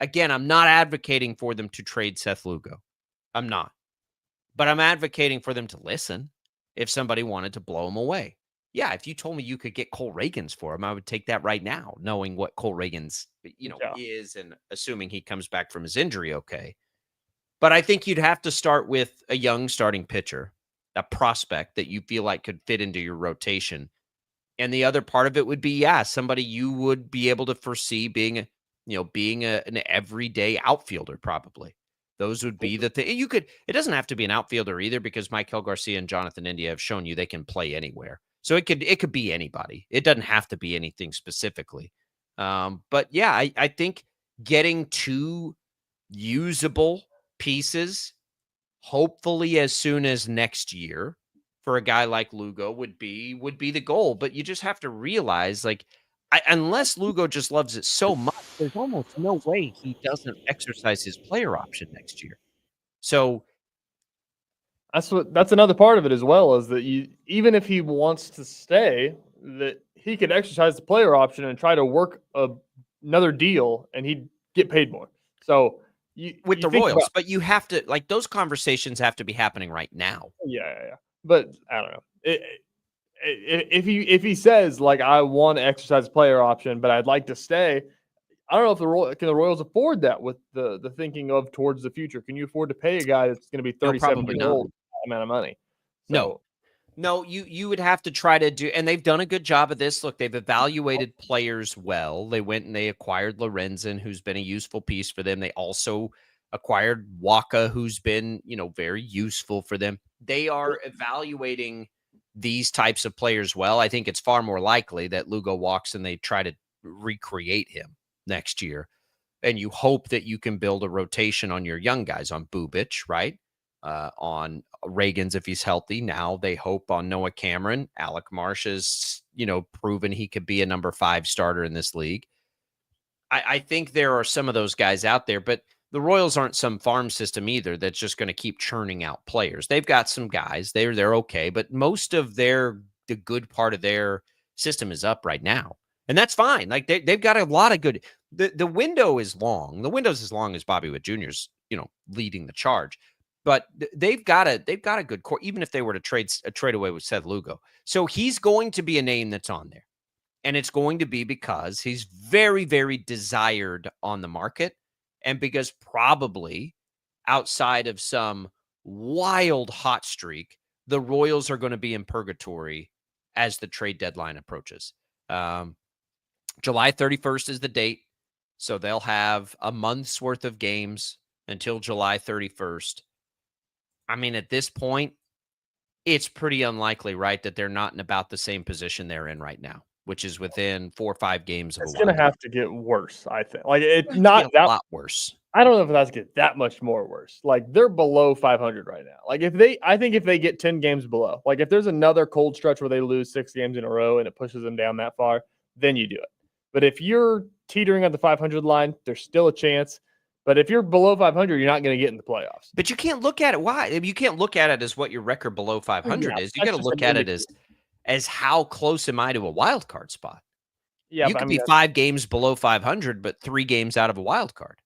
Again, I'm not advocating for them to trade Seth Lugo. I'm not. But I'm advocating for them to listen if somebody wanted to blow him away. Yeah, if you told me you could get Cole Reagans for him, I would take that right now, knowing what Cole Reagans, is and assuming he comes back from his injury okay. But I think you'd have to start with a young starting pitcher, a prospect that you feel like could fit into your rotation. And the other part of it would be, somebody you would be able to foresee being an everyday outfielder probably. Those would be the thing. It doesn't have to be an outfielder either, because Maikel Garcia and Jonathan India have shown you they can play anywhere. So it could be anybody. It doesn't have to be anything specifically. But yeah, I think getting 2 usable pieces, hopefully as soon as next year, for a guy like Lugo would be the goal. But you just have to realize, unless Lugo just loves it so much, there's almost no way he doesn't exercise his player option next year. So that's another part of it as well, is that even if he wants to stay, that he could exercise the player option and try to work another deal, and he'd get paid more. So with the Royals, but you have to, those conversations have to be happening right now. Yeah. But I don't know. If he says, I want to exercise the player option, but I'd like to stay, I don't know if the Royals afford that with the thinking of towards the future. Can you afford to pay a guy that's going to be 37 years old amount of money? So, no, you would have to try to do, and they've done a good job of this. Look, they've evaluated players well. They went and they acquired Lorenzen, who's been a useful piece for them. They also acquired Waka, who's been, very useful for them. They are evaluating these types of players well. I think it's far more likely that Lugo walks and they try to recreate him next year. And you hope that you can build a rotation on your young guys, on Bubic, right? On Reagans if he's healthy. Now they hope on Noah Cameron. Alec Marsh has, proven he could be a number 5 starter in this league. I think there are some of those guys out there, but the Royals aren't some farm system either that's just going to keep churning out players. They've got some guys. They're okay, but most of the good part of their system is up right now. And that's fine. They've got a lot of good. The window is long. The window's as long as Bobby Witt Jr.'s, leading the charge. But they've got a good core, even if they were to trade away with Seth Lugo. So he's going to be a name that's on there. And it's going to be because he's very, very desired on the market. And because probably outside of some wild hot streak, the Royals are going to be in purgatory as the trade deadline approaches. July 31st is the date. So they'll have a month's worth of games until July 31st. I mean, at this point, it's pretty unlikely, right, that they're not in about the same position they're in right now, which is within 4 or 5 games of it's going to have to get worse, I think. It's not that lot worse. I don't know if it has to get that much more worse. They're below 500 right now. I think if they get 10 games below, if there's another cold stretch where they lose 6 games in a row and it pushes them down that far, then you do it. But if you're teetering on the 500 line, there's still a chance. But if you're below 500, you're not going to get in the playoffs. But you can't look at it. Why? You can't look at it as what your record below 500 is. You got to look at it as how close am I to a wild card spot? Yeah, you could be 5 games below 500, but 3 games out of a wild card.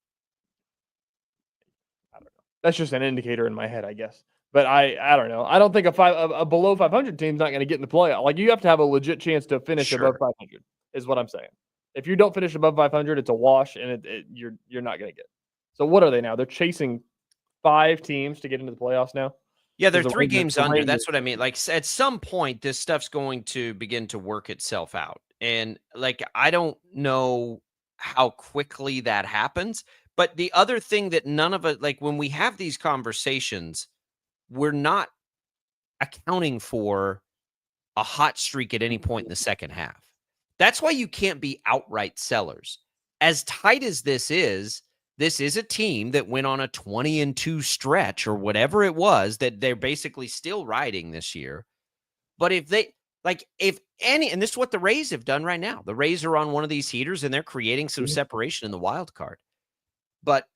I don't know. That's just an indicator in my head, I guess. But I don't know. I don't think a below 500 team's not going to get in the playoff. You have to have a legit chance to finish above 500, is what I'm saying. If you don't finish above 500, it's a wash, and you're not going to get. So what are they now? They're chasing 5 teams to get into the playoffs now? Yeah, they're 3 games under. That's what I mean. At some point, this stuff's going to begin to work itself out. And I don't know how quickly that happens. But the other thing that none of it, when we have these conversations, we're not accounting for a hot streak at any point in the second half. That's why you can't be outright sellers. As tight as this is a team that went on a 20-2 stretch or whatever it was that they're basically still riding this year. But if they, and this is what the Rays have done right now. The Rays are on one of these heaters and they're creating some separation in the wild card. But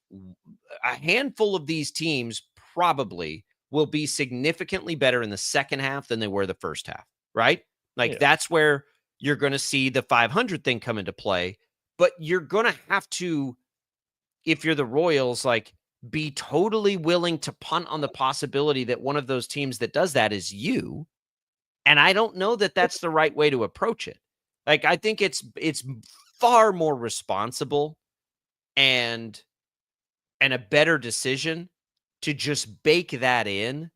a handful of these teams probably will be significantly better in the second half than they were the first half, right? That's where you're going to see the 500 thing come into play, but you're going to have to, if you're the Royals, like, be totally willing to punt on the possibility that one of those teams that does that is you. And I don't know that that's the right way to approach it. Like, I think it's far more responsible and a better decision to just bake that in,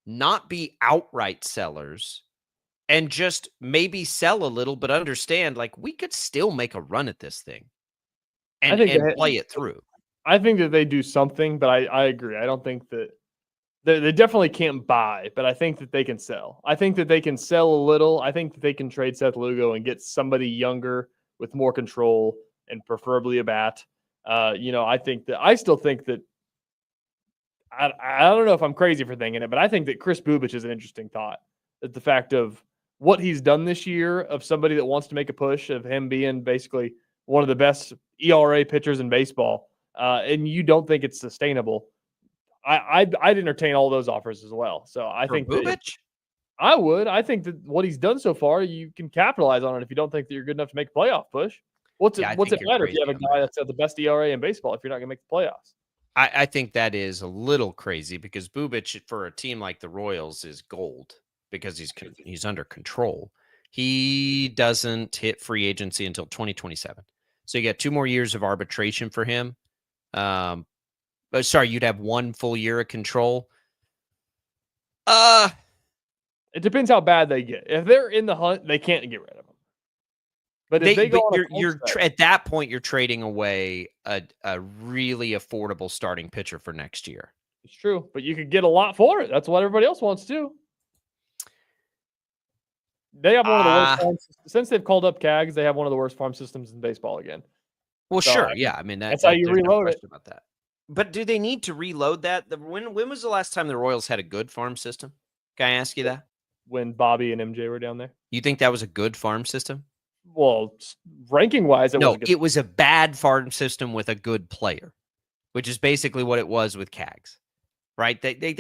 not be outright sellers, and just maybe sell a little, but understand, like, we could still make a run at this thing and play it through. I think that they do something, but I agree. I don't think that they definitely can't buy, but I think that they can sell. I think that they can sell a little. I think that they can trade Seth Lugo and get somebody younger with more control and preferably a bat. I still think that I don't know if I'm crazy for thinking it, but I think that Chris Bubic is an interesting thought. That the fact of what he's done this year, of somebody that wants to make a push, of him being basically one of the best ERA pitchers in baseball, and you don't think it's sustainable. I'd entertain all those offers as well. So I think Bubic? I would. I think that what he's done so far, you can capitalize on it if you don't think that you're good enough to make a playoff push. What's it matter if you have a guy that's at the best ERA in baseball if you're not going to make the playoffs? I think that is a little crazy because Bubic, for a team like the Royals, is gold because he's under control. He doesn't hit free agency until 2027. So you got 2 more years of arbitration for him. But sorry, you'd have 1 full year of control. It depends how bad they get. If they're in the hunt, they can't get rid of them. But if they go on at that point, you're trading away a really affordable starting pitcher for next year. It's true, but you could get a lot for it. That's what everybody else wants too. They have one of the worst farm systems. Since they've called up Cags, they have one of the worst farm systems in baseball again. Well, so, sure, yeah. I mean, that's how you reload it. About that. But do they need to reload that? When was the last time the Royals had a good farm system? Can I ask you that? When Bobby and MJ were down there. You think that was a good farm system? Well, ranking-wise, it was a bad farm system with a good player, which is basically what it was with Cags, right? They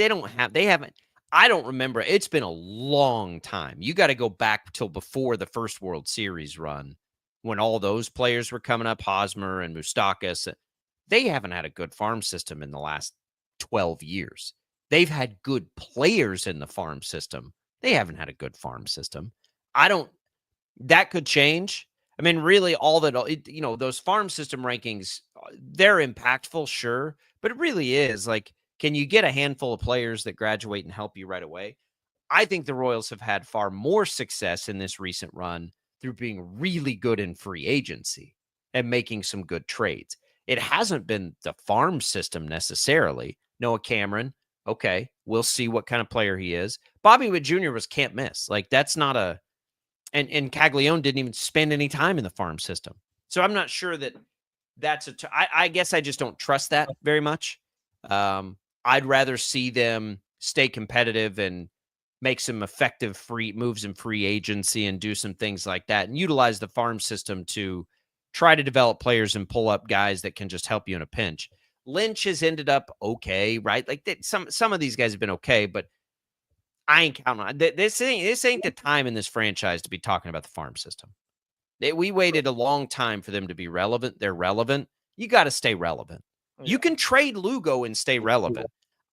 haven't. I don't remember. It's been a long time. You got to go back till before the first World Series run when all those players were coming up, Hosmer and Moustakas. They haven't had a good farm system in the last 12 years. They've had good players in the farm system. They haven't had a good farm system. That could change. I mean, really, those farm system rankings, they're impactful, sure, but it really is like, can you get a handful of players that graduate and help you right away? I think the Royals have had far more success in this recent run through being really good in free agency and making some good trades. It hasn't been the farm system necessarily. Noah Cameron, okay, we'll see what kind of player he is. Bobby Witt Jr. was can't miss. Like, that's not a... And Caglione didn't even spend any time in the farm system. So I'm not sure that that's I guess I just don't trust that very much. I'd rather see them stay competitive and make some effective free moves in free agency and do some things like that and utilize the farm system to try to develop players and pull up guys that can just help you in a pinch. Lynch has ended up okay, right? Like some of these guys have been okay, but I ain't counting on it. This ain't the time in this franchise to be talking about the farm system. We waited a long time for them to be relevant. They're relevant. You got to stay relevant. Yeah. You can trade Lugo and stay relevant.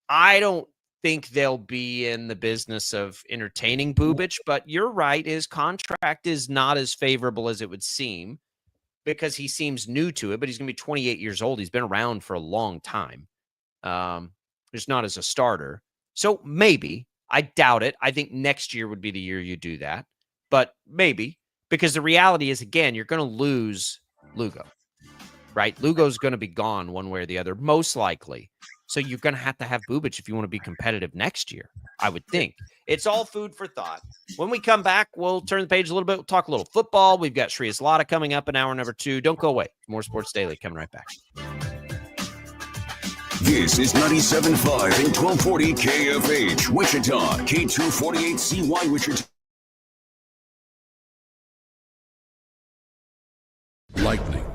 I don't think they'll be in the business of entertaining Bubic, but you're right. His contract is not as favorable as it would seem because he seems new to it, but he's going to be 28 years old. He's been around for a long time. Just not as a starter. So maybe. I doubt it. I think next year would be the year you do that, but maybe, because the reality is, again, you're going to lose Lugo, right? Lugo's going to be gone one way or the other, most likely. So you're going to have Bubic if you want to be competitive next year, I would think. It's all food for thought. When we come back, we'll turn the page a little bit. We'll talk a little football. We've got Shreyas Laddha coming up in hour number 2. Don't go away. More Sports Daily coming right back. This is 97.5 and 1240 KFH, Wichita, K248CY, Wichita. Lightning,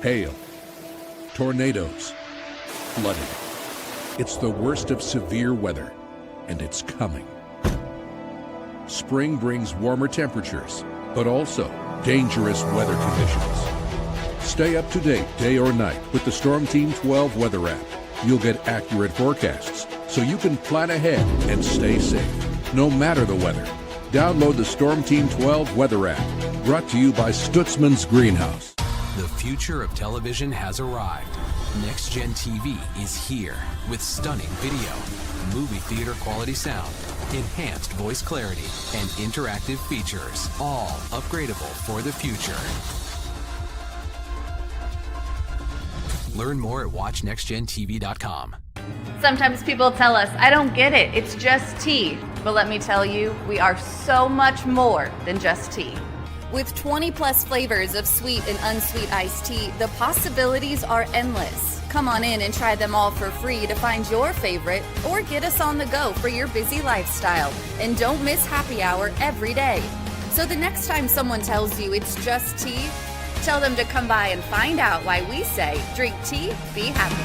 hail, tornadoes, flooding. It's the worst of severe weather, and it's coming. Spring brings warmer temperatures, but also dangerous weather conditions. Stay up to date day or night with the Storm Team 12 weather app. You'll get accurate forecasts so you can plan ahead and stay safe, no matter the weather. Download the Storm Team 12 weather app, brought to you by Stutzman's Greenhouse. The future of television has arrived. Next Gen TV is here with stunning video, movie theater quality sound, enhanced voice clarity, and interactive features, all upgradable for the future. Learn more at watchnextgentv.com. Sometimes people tell us, I don't get it, it's just tea. But let me tell you, we are so much more than just tea. With 20 plus flavors of sweet and unsweet iced tea, the possibilities are endless. Come on in and try them all for free to find your favorite, or get us on the go for your busy lifestyle. And don't miss happy hour every day. So the next time someone tells you it's just tea, tell them to come by and find out why we say, drink tea, be happy.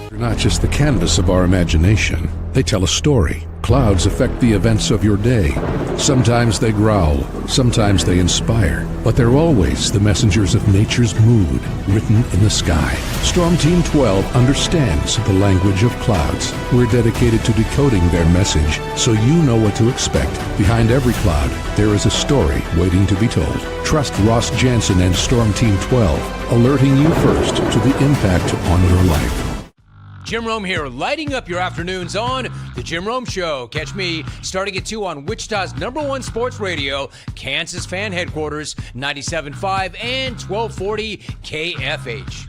They're not just the canvas of our imagination. They tell a story. Clouds affect the events of your day. Sometimes they growl, sometimes they inspire, but they're always the messengers of nature's mood written in the sky. Storm Team 12 understands the language of clouds. We're dedicated to decoding their message so you know what to expect. Behind every cloud, there is a story waiting to be told. Trust Ross Jansen and Storm Team 12, alerting you first to the impact on your life. Jim Rome here, lighting up your afternoons on The Jim Rome Show. Catch me starting at 2 on Wichita's #1 sports radio, Kansas Fan Headquarters, 97.5 and 1240 KFH.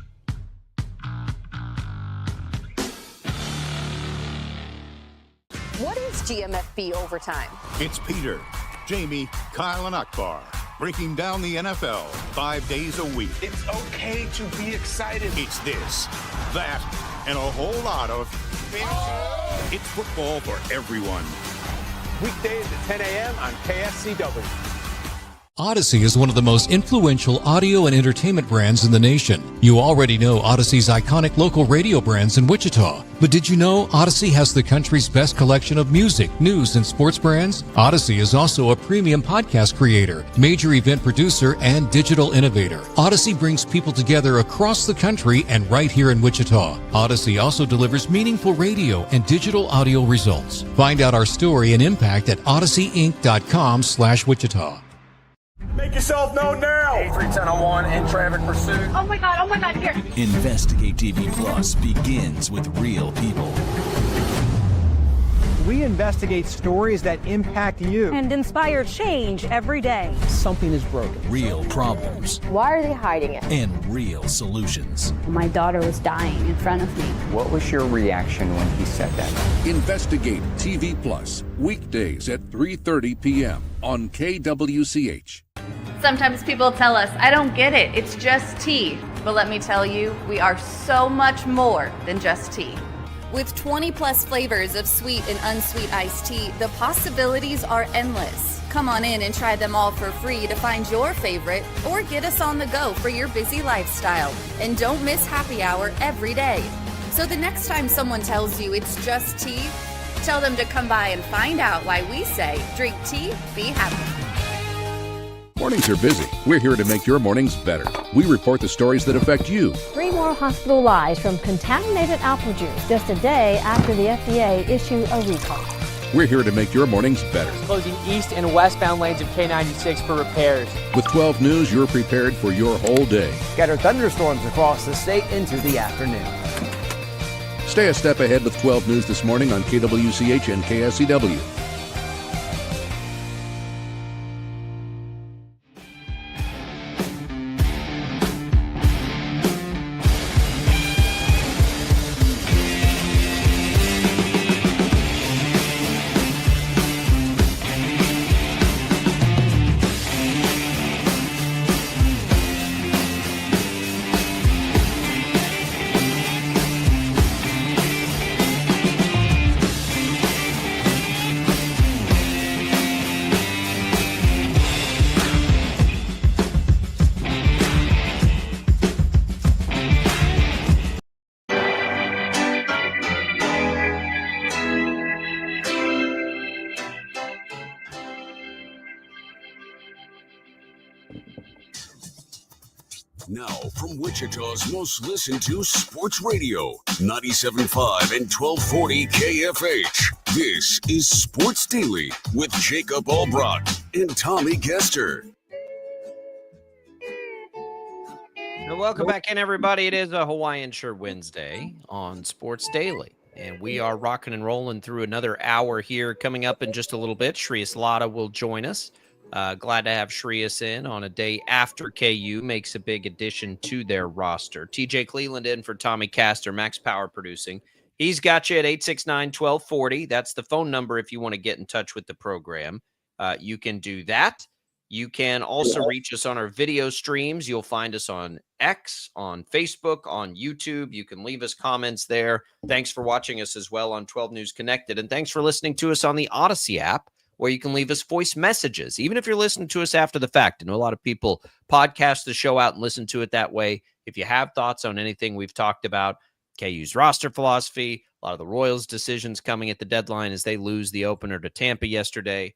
What is GMFB Overtime? It's Peter, Jamie, Kyle, and Akbar breaking down the NFL 5 days a week. It's okay to be excited. It's this, that, and a whole lot of fantasy. It's football for everyone. Weekdays at 10 a.m. on KSCW. Odyssey is one of the most influential audio and entertainment brands in the nation. You already know Odyssey's iconic local radio brands in Wichita. But did you know Odyssey has the country's best collection of music, news, and sports brands? Odyssey is also a premium podcast creator, major event producer, and digital innovator. Odyssey brings people together across the country and right here in Wichita. Odyssey also delivers meaningful radio and digital audio results. Find out our story and impact at odysseyinc.com/Wichita. Make yourself known now. 83101 in traffic pursuit. Oh my God, here. Investigate TV Plus begins with real people. We investigate stories that impact you and inspire change every day. Something is broken. Real problems. Why are they hiding it? And real solutions. My daughter was dying in front of me. What was your reaction when he said that? Investigate TV Plus, weekdays at 3:30 p.m. on KWCH. Sometimes people tell us, I don't get it, it's just tea. But let me tell you, we are so much more than just tea. With 20 plus flavors of sweet and unsweet iced tea, the possibilities are endless. Come on in and try them all for free to find your favorite, or get us on the go for your busy lifestyle. And don't miss happy hour every day. So the next time someone tells you it's just tea, tell them to come by and find out why we say, drink tea, be happy. Mornings are busy. We're here to make your mornings better. We report the stories that affect you. 3 more hospital lies from contaminated apple juice just a day after the FDA issued a recall. We're here to make your mornings better. Closing east and westbound lanes of K96 for repairs. With 12 News, you're prepared for your whole day. Scattered thunderstorms across the state into the afternoon. Stay a step ahead with 12 News this morning on KWCH and KSCW. Now, from Wichita's most listened to sports radio, 97.5 and 1240 KFH. This is Sports Daily with Jacob Albrock and Tommy Kester. And welcome back in, everybody. It is a Hawaiian Shirt Wednesday on Sports Daily, and we are rocking and rolling through another hour here. Coming up in just a little bit, Shreyas Laddha will join us. Glad to have Shreyas in on a day after KU makes a big addition to their roster. TJ Cleveland in for Tommy Kester, Max Power producing. He's got you at 869-1240. That's the phone number if you want to get in touch with the program. You can do that. You can also reach us on our video streams. You'll find us on X, on Facebook, on YouTube. You can leave us comments there. Thanks for watching us as well on 12 News Connected. And thanks for listening to us on the Odyssey app, where you can leave us voice messages, even if you're listening to us after the fact. I know a lot of people podcast the show out and listen to it that way. If you have thoughts on anything we've talked about, KU's roster philosophy, a lot of the Royals' decisions coming at the deadline as they lose the opener to Tampa yesterday,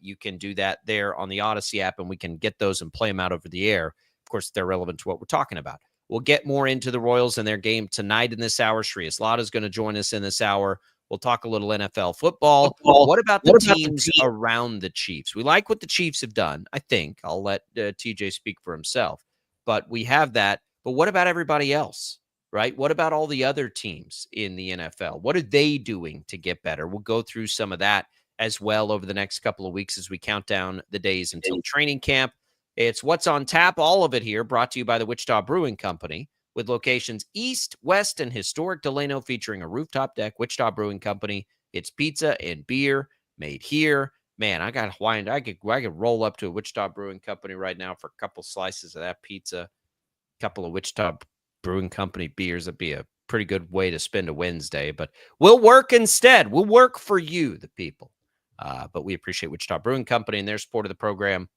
you can do that there on the Odyssey app, and we can get those and play them out over the air. Of course, they're relevant to what we're talking about. We'll get more into the Royals and their game tonight in this hour. Shreyas Laddha is going to join us in this hour. We'll talk a little NFL football. What about the teams around the Chiefs? We like what the Chiefs have done, I think. I'll let TJ speak for himself. But we have that. But what about everybody else, right? What about all the other teams in the NFL? What are they doing to get better? We'll go through some of that as well over the next couple of weeks as we count down the days until training camp. It's What's on Tap, all of it here, brought to you by the Wichita Brewing Company, with locations east, west, and historic Delano, featuring a rooftop deck. Wichita Brewing Company. It's pizza and beer made here. Man, I got Hawaiian. I could roll up to a Wichita Brewing Company right now for a couple slices of that pizza, a couple of Wichita Brewing Company beers. That'd be a pretty good way to spend a Wednesday. But we'll work instead. We'll work for you, the people. But we appreciate Wichita Brewing Company and their support of the program.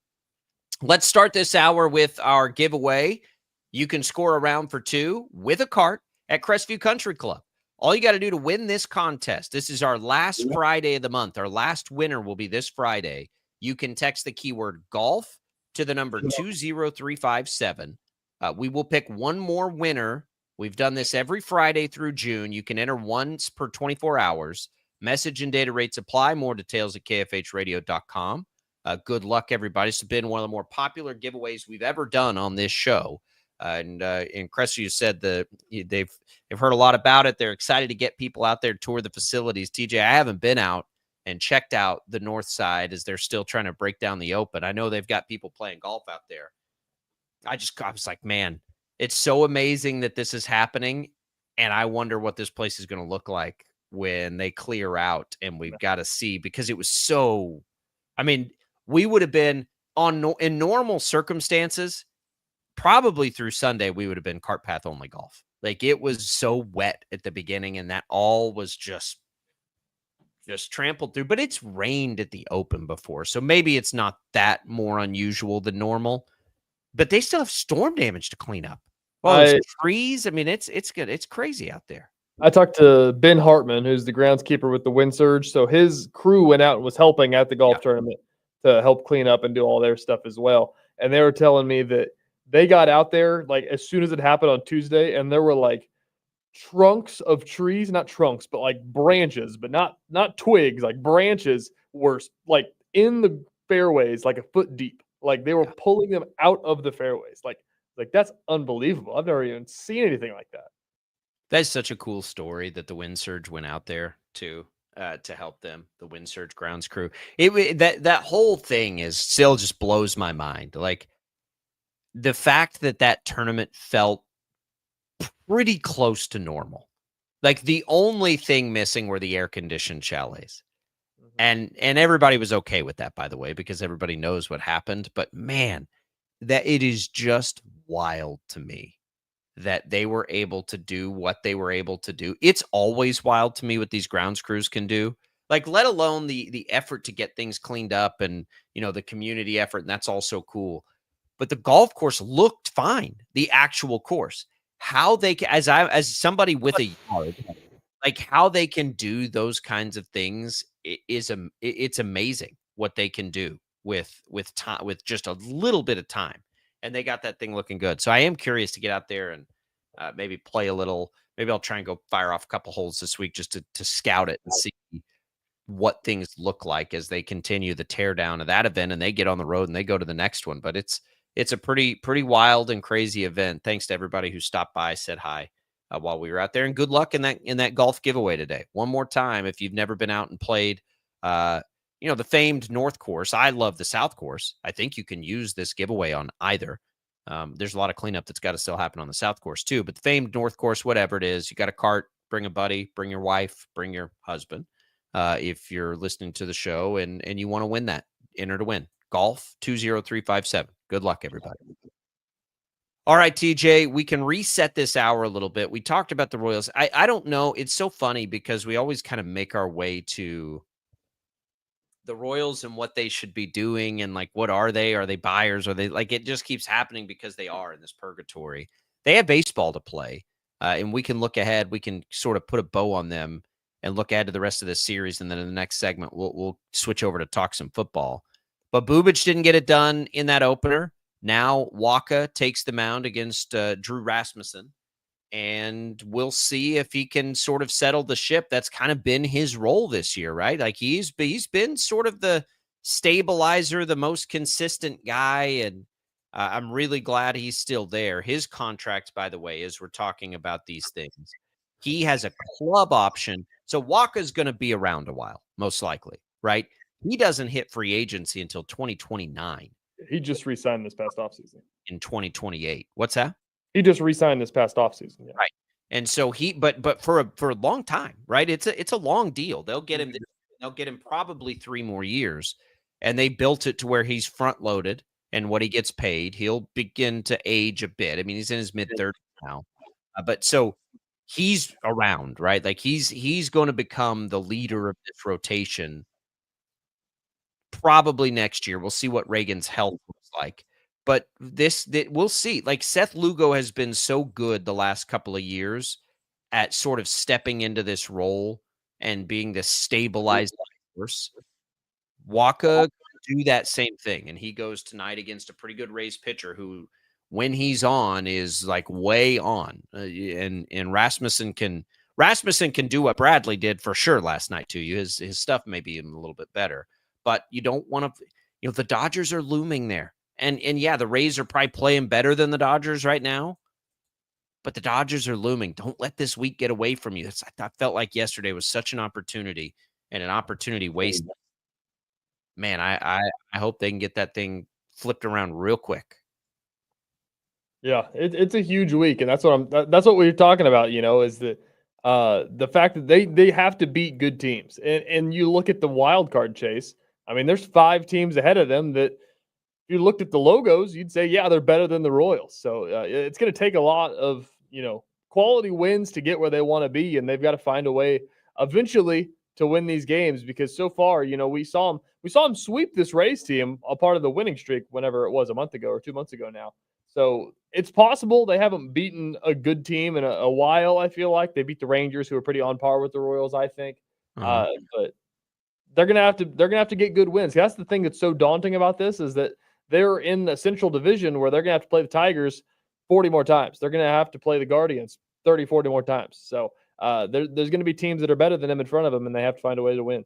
Let's start this hour with our giveaway. You can score a round for two with a cart at Crestview Country Club. All you got to do to win this contest, this is our last Friday of the month. Our last winner will be this Friday. You can text the keyword golf to the number 20357. We will pick one more winner. We've done this every Friday through June. You can enter once per 24 hours. Message and data rates apply. More details at kfhradio.com. Good luck, everybody. It's been one of the more popular giveaways we've ever done on this show. And Crestview said they've heard a lot about it. They're excited to get people out there to tour the facilities. TJ, I haven't been out and checked out the north side as they're still trying to break down the open. I know they've got people playing golf out there. I was like, man, it's so amazing that this is happening. And I wonder what this place is going to look like when they clear out, and we've got to see, because it was so, I mean, we would have been in normal circumstances, probably through Sunday, we would have been cart path only golf. Like, it was so wet at the beginning, and that all was just trampled through. But it's rained at the Open before, so maybe it's not that more unusual than normal. But they still have storm damage to clean up. Well, trees. I mean, it's good. It's crazy out there. I talked to Ben Hartman, who's the groundskeeper with the Wind Surge. So his crew went out and was helping at the golf tournament to help clean up and do all their stuff as well. And they were telling me that they got out there like as soon as it happened on Tuesday, and there were like trunks of trees, not trunks, but like branches, but not twigs, like branches were like in the fairways, like a foot deep. Like they were pulling them out of the fairways. Like that's unbelievable. I've never even seen anything like that. That's such a cool story that the Wind Surge went out there to help them, the Wind Surge grounds crew. That whole thing is still just blows my mind. Like, the fact that tournament felt pretty close to normal. Like, the only thing missing were the air-conditioned chalets. And everybody was okay with that, by the way, because everybody knows what happened. But, man, that it is just wild to me that they were able to do what they were able to do. It's always wild to me what these grounds crews can do. Like, let alone the effort to get things cleaned up and, the community effort, and that's also cool. But the golf course looked fine, the actual course. How they can, as somebody with a yard, like how they can do those kinds of things it's amazing what they can do with time, with just a little bit of time. and they got that thing looking good. So I am curious to get out there and maybe play a little. Maybe I'll try and go fire off a couple holes this week just to scout it and see what things look like as they continue the tear down of that event and they get on the road and they go to the next one. But it's a pretty wild and crazy event. Thanks to everybody who stopped by, said hi while we were out there, and good luck in that golf giveaway today. One more time, if you've never been out and played, the famed North Course. I love the South Course. I think you can use this giveaway on either. There's a lot of cleanup that's got to still happen on the South Course too, but the famed North Course, whatever it is, you got a cart, bring a buddy, bring your wife, bring your husband. If you're listening to the show and you want to win that, enter to win. Golf 20357. Good luck, everybody. All right, TJ, we can reset this hour a little bit. We talked about the Royals. I don't know. It's so funny because we always kind of make our way to the Royals and what they should be doing and like, what are they? Are they buyers? Are they like, it just keeps happening because they are in this purgatory. They have baseball to play, and we can look ahead. We can sort of put a bow on them and look ahead to the rest of this series. And then in the next segment, we'll switch over to talk some football. But Bubic didn't get it done in that opener. Now Waka takes the mound against Drew Rasmussen, and we'll see if he can sort of settle the ship. That's kind of been his role this year, right? Like he's been sort of the stabilizer, the most consistent guy, and I'm really glad he's still there. His contract, by the way, as we're talking about these things, he has a club option. So Waka's going to be around a while, most likely, right? He doesn't hit free agency until 2029. He just re-signed this past offseason. In 2028. What's that? He just re-signed this past offseason. Yeah. Right. And so but for a long time, right? It's a long deal. They'll get him probably 3 more years. And they built it to where he's front loaded, and what he gets paid, he'll begin to age a bit. I mean, he's in his mid-30s now. But so he's around, right? Like he's going to become the leader of this rotation probably next year. We'll see what Reagan's health looks like. But we'll see. Like Seth Lugo has been so good the last couple of years at sort of stepping into this role and being the stabilized force. Waka do that same thing, and he goes tonight against a pretty good Rays pitcher who, when he's on, is like way on. And Rasmussen can do what Bradley did for sure last night to you. His stuff may be even a little bit better, but you don't want to. The Dodgers are looming there. And yeah, the Rays are probably playing better than the Dodgers right now, but the Dodgers are looming. Don't let this week get away from you. I felt like yesterday was such an opportunity and an opportunity wasted. Man, I hope they can get that thing flipped around real quick. Yeah, it's a huge week, and that's what we're talking about. Is the fact that they have to beat good teams, and you look at the wild card chase. I mean, there's 5 teams ahead of them that. If you looked at the logos, you'd say, yeah, they're better than the Royals. So it's going to take a lot of, quality wins to get where they want to be. And they've got to find a way eventually to win these games, because so far, we saw them sweep this Rays team, a part of the winning streak, whenever it was, a month ago or 2 months ago now. So it's possible. They haven't beaten a good team in a while. I feel like they beat the Rangers, who are pretty on par with the Royals, I think. But they're gonna have to get good wins. That's the thing that's so daunting about this, is that they're in the Central Division where they're going to have to play the Tigers 40 more times. They're going to have to play the Guardians 30, 40 more times. So there's going to be teams that are better than them in front of them, and they have to find a way to win.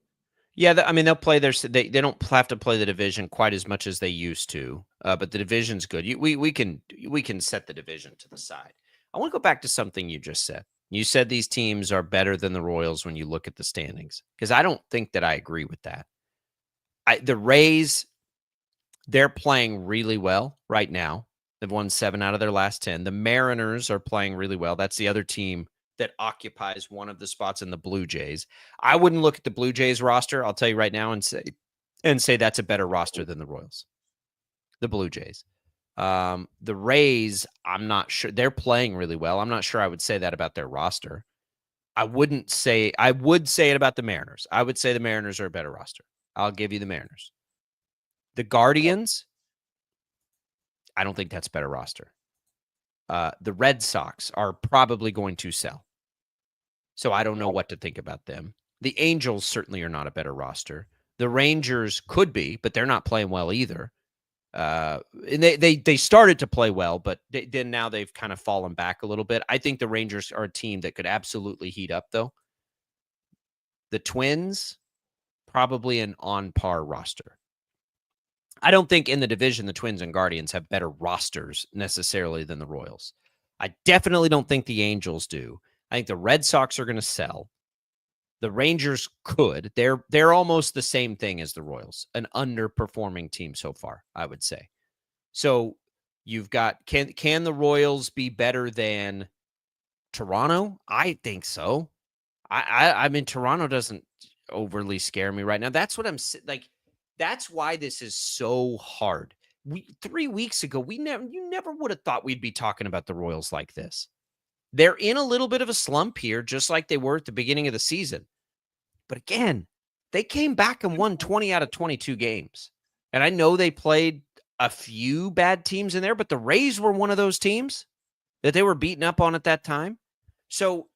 Yeah, they'll play they don't have to play the division quite as much as they used to, but the division's good. We can set the division to the side. I want to go back to something you just said. You said these teams are better than the Royals when you look at the standings, because I don't think that I agree with that. The Rays, they're playing really well right now. They've won 7 out of their last 10. The Mariners are playing really well. That's the other team that occupies one of the spots in the Blue Jays. I wouldn't look at the Blue Jays roster, I'll tell you right now, and say that's a better roster than the Royals. The Blue Jays. The Rays, I'm not sure. They're playing really well. I'm not sure I would say that about their roster. I would say it about the Mariners. I would say the Mariners are a better roster. I'll give you the Mariners. The Guardians, I don't think that's a better roster. The Red Sox are probably going to sell. So I don't know what to think about them. The Angels certainly are not a better roster. The Rangers could be, but they're not playing well either. And they started to play well, but then now they've kind of fallen back a little bit. I think the Rangers are a team that could absolutely heat up, though. The Twins, probably an on-par roster. I don't think in the division the Twins and Guardians have better rosters necessarily than the Royals. I definitely don't think the Angels do. I think the Red Sox are going to sell. The Rangers could. They're almost the same thing as the Royals, an underperforming team so far, I would say. So you've got, can the Royals be better than Toronto? I think so. I mean, Toronto doesn't overly scare me right now. That's what I'm like. That's why this is so hard. 3 weeks ago, you never would have thought we'd be talking about the Royals like this. They're in a little bit of a slump here, just like they were at the beginning of the season. But again, they came back and won 20 out of 22 games. And I know they played a few bad teams in there, but the Rays were one of those teams that they were beaten up on at that time. So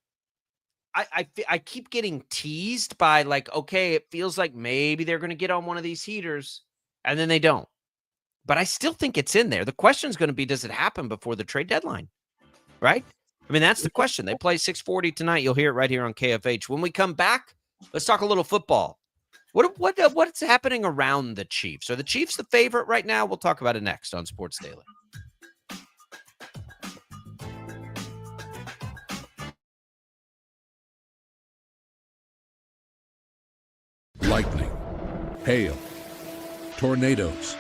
I keep getting teased by like, okay, it feels like maybe they're going to get on one of these heaters, and then they don't. But I still think it's in there. The question is going to be, does it happen before the trade deadline? Right? I mean, that's the question. They play 6:40 tonight. You'll hear it right here on KFH. When we come back, let's talk a little football. What's happening around the Chiefs? Are the Chiefs the favorite right now? We'll talk about it next on Sports Daily. Lightning, hail, tornadoes,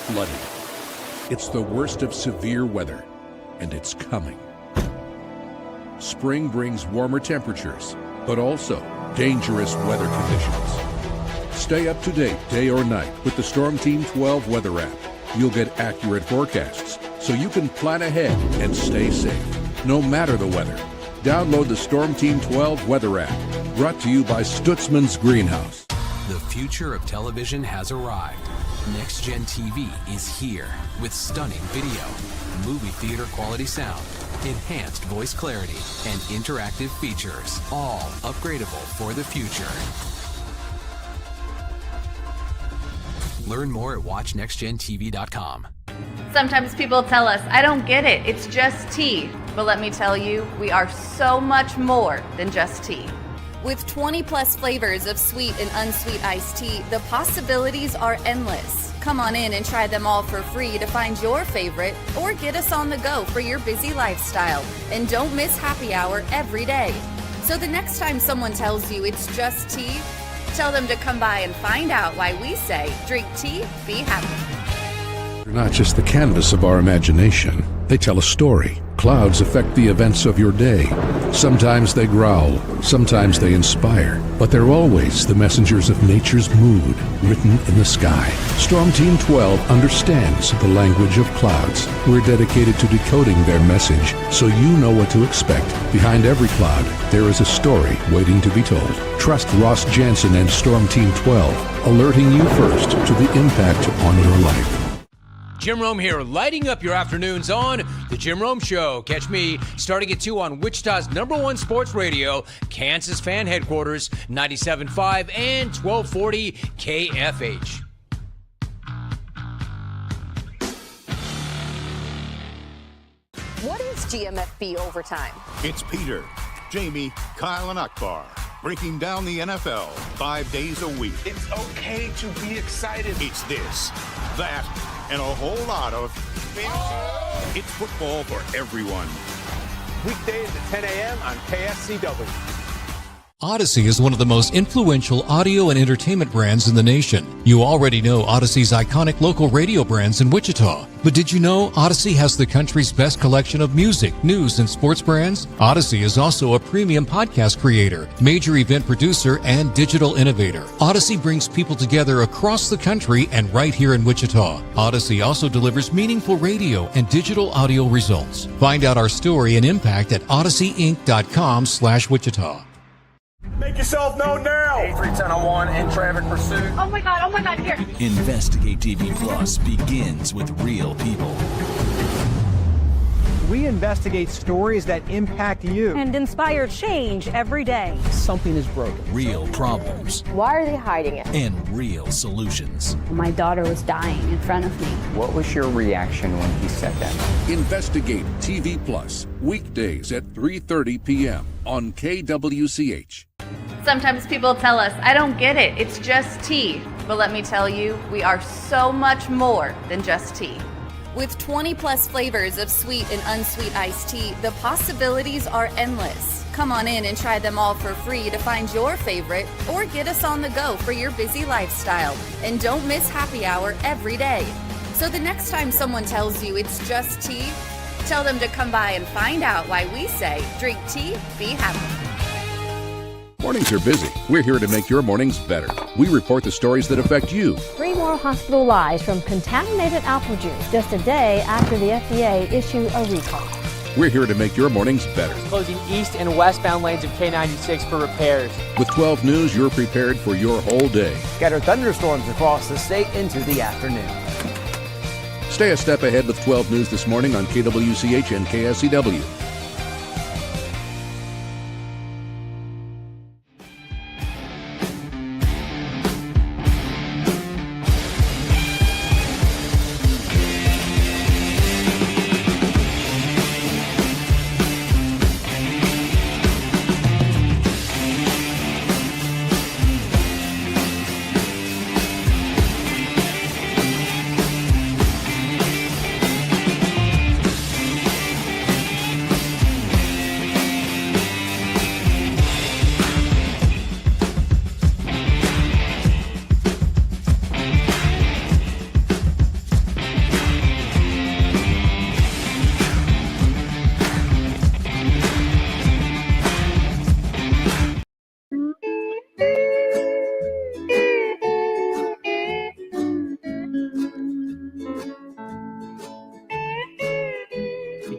flooding. It's the worst of severe weather, and it's coming. Spring brings warmer temperatures, but also dangerous weather conditions. Stay up to date day or night with the Storm Team 12 weather app. You'll get accurate forecasts, so you can plan ahead and stay safe, no matter the weather. Download the Storm Team 12 weather app, brought to you by Stutzman's Greenhouse. The future of television has arrived. Next Gen TV is here with stunning video, movie theater quality sound, enhanced voice clarity, and interactive features, all upgradable for the future. Learn more at watchnextgentv.com. Sometimes people tell us, I don't get it, it's just tea. But let me tell you, we are so much more than just tea. With 20 plus flavors of sweet and unsweet iced tea, the possibilities are endless. Come on in and try them all for free to find your favorite, or get us on the go for your busy lifestyle. And don't miss happy hour every day. So the next time someone tells you it's just tea, tell them to come by and find out why we say, drink tea, be happy. They're not just the canvas of our imagination. They tell a story. Clouds affect the events of your day. Sometimes they growl, sometimes they inspire, but they're always the messengers of nature's mood, written in the sky. Storm Team 12 understands the language of clouds. We're dedicated to decoding their message, so you know what to expect. Behind every cloud, there is a story waiting to be told. Trust Ross Jansen and Storm Team 12, alerting you first to the impact on your life. Jim Rome here, lighting up your afternoons on The Jim Rome Show. Catch me starting at 2 on Wichita's #1 sports radio, Kansas Fan Headquarters, 97.5 and 1240 KFH. What is GMFB Overtime? It's Peter, Jamie, Kyle, and Akbar breaking down the NFL 5 days a week. It's okay to be excited. It's this, that, and a whole lot of fantasy. It's football for everyone. Weekdays at 10 a.m. on KSCW. Odyssey is one of the most influential audio and entertainment brands in the nation. You already know Odyssey's iconic local radio brands in Wichita. But did you know Odyssey has the country's best collection of music, news, and sports brands? Odyssey is also a premium podcast creator, major event producer, and digital innovator. Odyssey brings people together across the country and right here in Wichita. Odyssey also delivers meaningful radio and digital audio results. Find out our story and impact at odysseyinc.com/Wichita. Make yourself known now. 831001 in traffic pursuit. Oh my God, here. Investigate TV Plus begins with real people. We investigate stories that impact you. And inspire change every day. Something is broken. Real problems Why are they hiding it? and real solutions. My daughter was dying in front of me. What was your reaction when he said that? Investigate TV Plus, weekdays at 3:30 p.m. on KWCH. Sometimes people tell us, I don't get it, it's just tea. But let me tell you, we are so much more than just tea. With 20 plus flavors of sweet and unsweet iced tea, the possibilities are endless. Come on in and try them all for free to find your favorite or get us on the go for your busy lifestyle. And don't miss happy hour every day. So the next time someone tells you it's just tea, tell them to come by and find out why we say drink tea, be happy. Mornings are busy. We're here to make your mornings better. We report the stories that affect you. 3 more hospital lies from contaminated apple juice just a day after the FDA issued a recall. We're here to make your mornings better. Closing east and westbound lanes of K96 for repairs. With 12 News, you're prepared for your whole day. Scattered thunderstorms across the state into the afternoon. Stay a step ahead with 12 News this morning on KWCH and KSCW.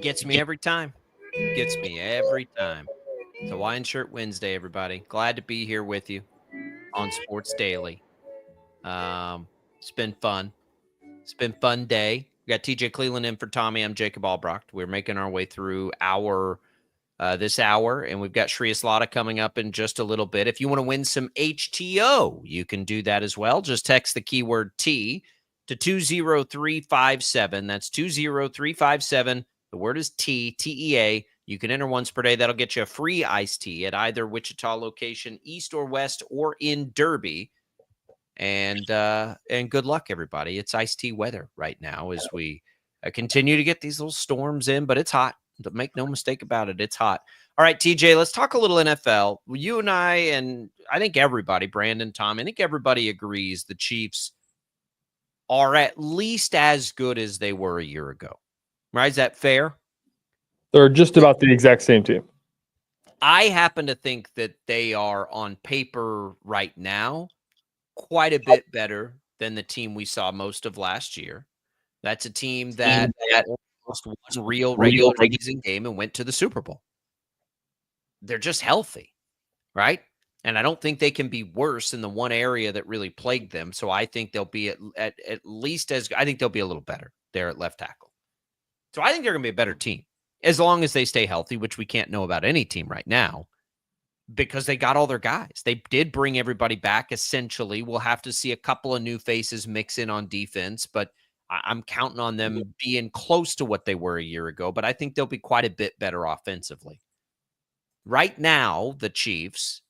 Gets me every time. Gets me every time. It's Hawaiian Shirt Wednesday, everybody. Glad to be here with you on Sports Daily. It's been fun. It's been a fun day. We got TJ Cleveland in for Tommy. I'm Jacob Albrecht. We're making our way through this hour, and we've got Shreyas Laddha coming up in just a little bit. If you want to win some HTO, you can do that as well. Just text the keyword T to 20357. That's 20357. The word is T-E-A. You can enter once per day. That'll get you a free iced tea at either Wichita location, east or west, or in Derby. And good luck, everybody. It's iced tea weather right now as we continue to get these little storms in, but it's hot. Make no mistake about it. It's hot. All right, TJ, let's talk a little NFL. You and I think everybody, Brandon, Tom, I think everybody agrees the Chiefs are at least as good as they were a year ago. Right? Is that fair? They're just about the exact same team. I happen to think that they are on paper right now quite a bit better than the team we saw most of last year. That's a team that almost won a real regular season game and went to the Super Bowl. They're just healthy, right? And I don't think they can be worse in the one area that really plagued them. So I think they'll be at least I think they'll be a little better there at left tackle. So I think they're going to be a better team as long as they stay healthy, which we can't know about any team right now because they got all their guys. They did bring everybody back, essentially. We'll have to see a couple of new faces mix in on defense, but I'm counting on them being close to what they were a year ago, but I think they'll be quite a bit better offensively. Right now, the Chiefs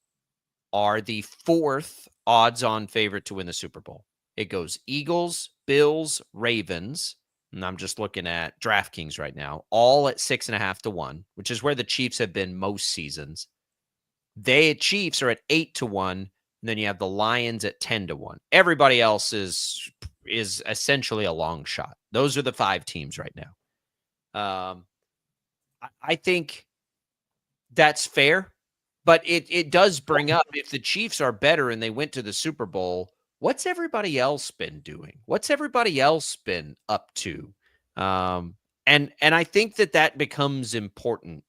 are the 4th odds-on favorite to win the Super Bowl. It goes Eagles, Bills, Ravens, and I'm just looking at DraftKings right now, all at 6.5 to 1, which is where the Chiefs have been most seasons. Chiefs are at 8 to 1, and then you have the Lions at 10 to 1. Everybody else is essentially a long shot. Those are the 5 teams right now. I think that's fair, but it does bring up, if the Chiefs are better and they went to the Super Bowl, what's everybody else been doing? What's everybody else been up to? And I think that becomes important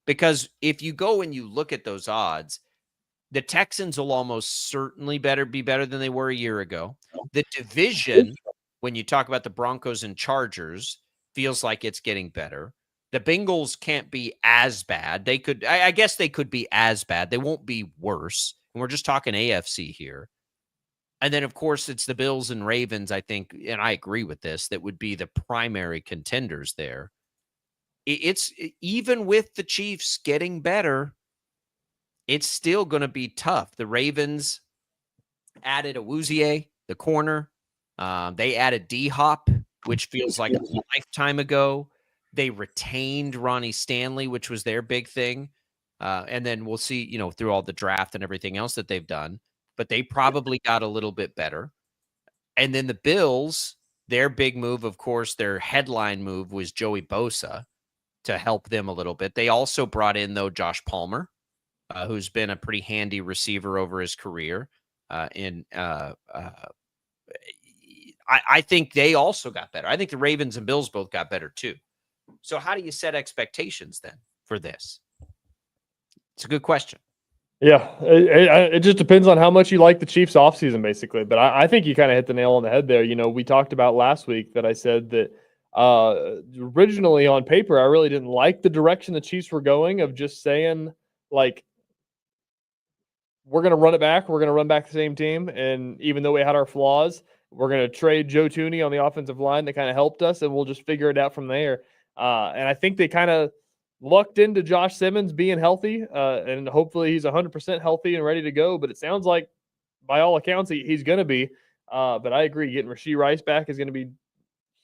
because if you go and you look at those odds, the Texans will almost certainly be better than they were a year ago. The division, when you talk about the Broncos and Chargers, feels like it's getting better. The Bengals can't be as bad. They could, I guess they could be as bad. They won't be worse. And we're just talking AFC here. And then, of course, it's the Bills and Ravens, I think, and I agree with this, that would be the primary contenders there. It's even with the Chiefs getting better, it's still going to be tough. The Ravens added Awuzie, the corner. They added D-Hop, which feels like a lifetime ago. They retained Ronnie Stanley, which was their big thing. And then we'll see, through all the draft and everything else that they've done. But they probably got a little bit better. And then the Bills, their big move, of course, their headline move was Joey Bosa to help them a little bit. They also brought in, though, Josh Palmer, who's been a pretty handy receiver over his career. I think they also got better. I think the Ravens and Bills both got better, too. So how do you set expectations then for this? It's a good question. Yeah, it just depends on how much you like the Chiefs offseason, basically. But I think you kind of hit the nail on the head there. We talked about last week that I said that originally on paper, I really didn't like the direction the Chiefs were going of just saying, like, we're going to run it back. We're going to run back the same team. And even though we had our flaws, we're going to trade Joe Thuney on the offensive line that kind of helped us, and we'll just figure it out from there. And I think they kind of lucked into Josh Simmons being healthy, and hopefully he's 100% healthy and ready to go. But it sounds like, by all accounts, he's going to be. But I agree, getting Rashee Rice back is going to be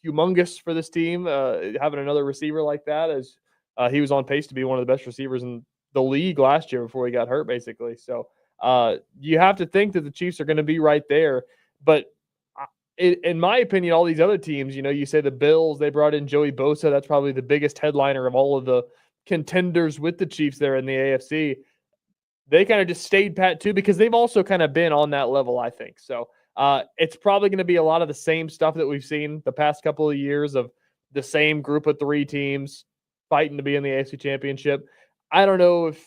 humongous for this team. Having another receiver like that, as he was on pace to be one of the best receivers in the league last year before he got hurt, basically. So you have to think that the Chiefs are going to be right there. But in my opinion, all these other teams, you say the Bills, they brought in Joey Bosa. That's probably the biggest headliner of all of the contenders with the Chiefs there in the AFC. They kind of just stayed pat too, because they've also kind of been on that level, I think. So it's probably going to be a lot of the same stuff that we've seen the past couple of years of the same group of 3 teams fighting to be in the AFC Championship. I don't know if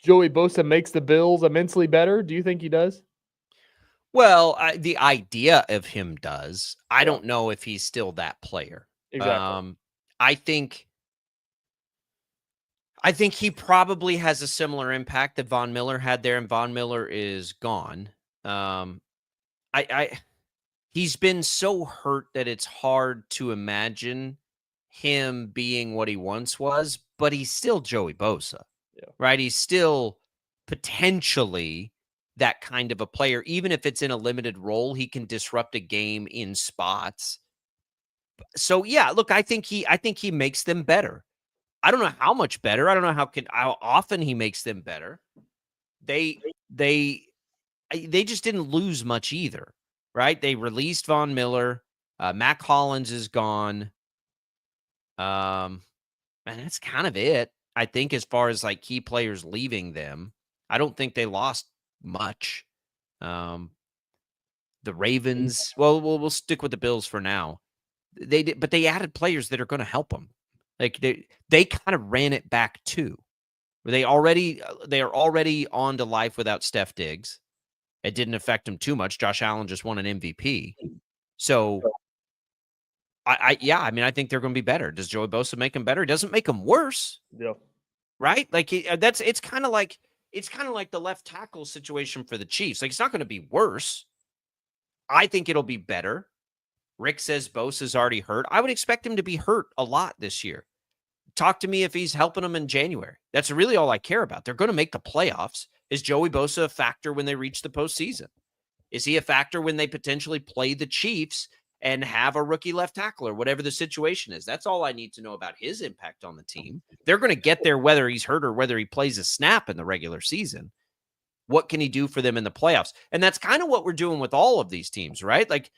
Joey Bosa makes the Bills immensely better. Do you think he does? Well, the idea of him does. I don't know if he's still that player. Exactly. I think he probably has a similar impact that Von Miller had there, and Von Miller is gone. He's been so hurt that it's hard to imagine him being what he once was, but he's still Joey Bosa, right? He's still potentially that kind of a player. Even if it's in a limited role, he can disrupt a game in spots. So yeah, look, I think he makes them better. I don't know how much better. I don't know how often he makes them better. They just didn't lose much either, right? They released Von Miller. Mac Hollins is gone. And that's kind of it, I think, as far as like key players leaving them. I don't think they lost much. The Ravens, well, we'll stick with the Bills for now. They did, but they added players that are going to help them. Like they kind of ran it back too. They are already on to life without Steph Diggs. It didn't affect them too much. Josh Allen just won an MVP. So I think they're going to be better. Does Joey Bosa make them better? It doesn't make them worse. Yeah. Right? Like it's kind of like the left tackle situation for the Chiefs. Like, it's not going to be worse. I think it'll be better. Rick says Bosa's already hurt. I would expect him to be hurt a lot this year. Talk to me if he's helping them in January. That's really all I care about. They're going to make the playoffs. Is Joey Bosa a factor when they reach the postseason? Is he a factor when they potentially play the Chiefs and have a rookie left tackle or whatever the situation is? That's all I need to know about his impact on the team. They're going to get there whether he's hurt or whether he plays a snap in the regular season. What can he do for them in the playoffs? And that's kind of what we're doing with all of these teams, right? Like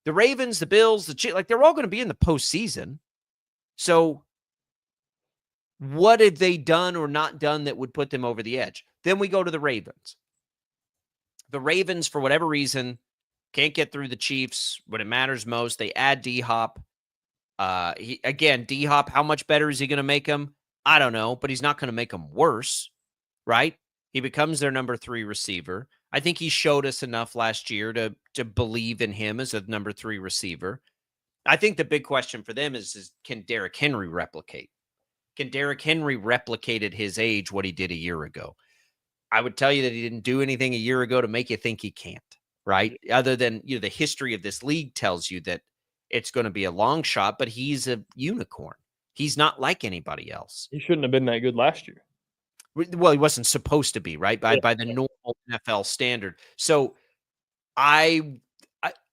the Ravens, the Bills, the Chiefs, like they're all going to be in the postseason. So what have they done or not done that would put them over the edge? Then we go to the Ravens. The Ravens, for whatever reason, can't get through the Chiefs when it matters most. They add D-Hop. D-Hop, how much better is he going to make him? I don't know, but he's not going to make him worse, right? He becomes their number 3 receiver. I think he showed us enough last year to believe in him as a number 3 receiver. I think the big question for them is can Derrick Henry replicate? Can Derrick Henry replicate at his age what he did a year ago? I would tell you that he didn't do anything a year ago to make you think he can't, right? Other than, the history of this league tells you that it's going to be a long shot, but he's a unicorn. He's not like anybody else. He shouldn't have been that good last year. Well, he wasn't supposed to be, right? By the normal NFL standard. So I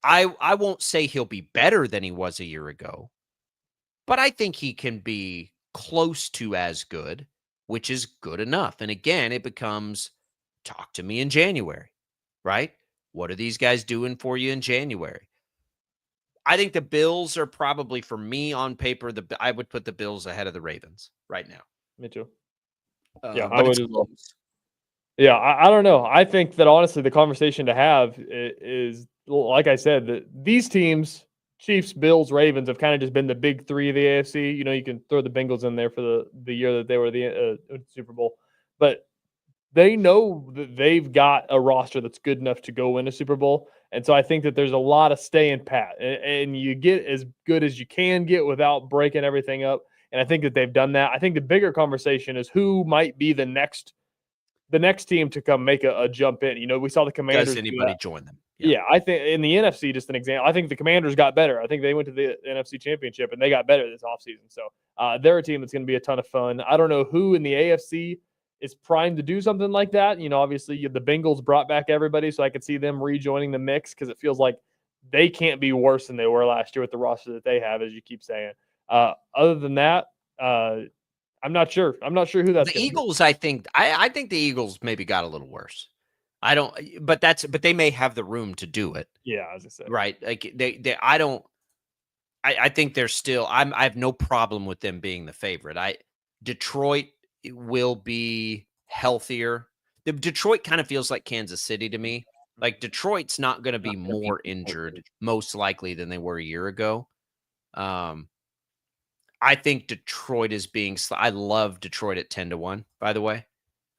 won't say he'll be better than he was a year ago, but I think he can be close to as good, which is good enough. And again, it becomes talk to me in January, right? What are these guys doing for you in January? I think the Bills are probably, for me on paper, I would put the Bills ahead of the Ravens right now. Me too. Yeah, I would as well. Yeah, I don't know. I think that honestly, the conversation to have is like I said, that these teams, Chiefs, Bills, Ravens, have kind of just been the big three of the AFC. You can throw the Bengals in there for the year that they were the Super Bowl, but they know that they've got a roster that's good enough to go win a Super Bowl. And so I think that there's a lot of staying pat, and you get as good as you can get without breaking everything up. And I think that they've done that. I think the bigger conversation is who might be the next team to come make a jump in. We saw the Commanders. Does anybody join them? Yeah, I think in the NFC, just an example, I think the Commanders got better. I think they went to the NFC Championship, and they got better this offseason. So they're a team that's going to be a ton of fun. I don't know who in the AFC is primed to do something like that. Obviously, the Bengals brought back everybody, so I could see them rejoining the mix because it feels like they can't be worse than they were last year with the roster that they have, as you keep saying. Other than that, I'm not sure. I'm not sure who that's the Eagles. I think the Eagles maybe got a little worse. I don't, but they may have the room to do it. Yeah, as I said, right? Like I think they're still. I have no problem with them being the favorite. Detroit will be healthier. Detroit kind of feels like Kansas City to me. Like Detroit's not going to be more injured, most likely, than they were a year ago. I think Detroit is being. I love Detroit at 10-1. By the way,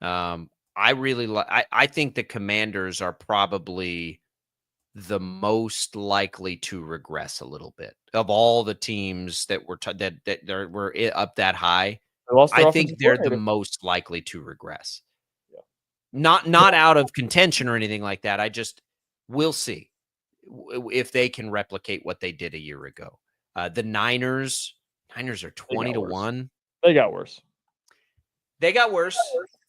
I really like. I think the Commanders are probably the most likely to regress a little bit of all the teams that were that were up that high. I think they're the most likely to regress. Yeah. Not out of contention or anything like that. We'll see if they can replicate what they did a year ago. The Niners are 20-1. They got worse.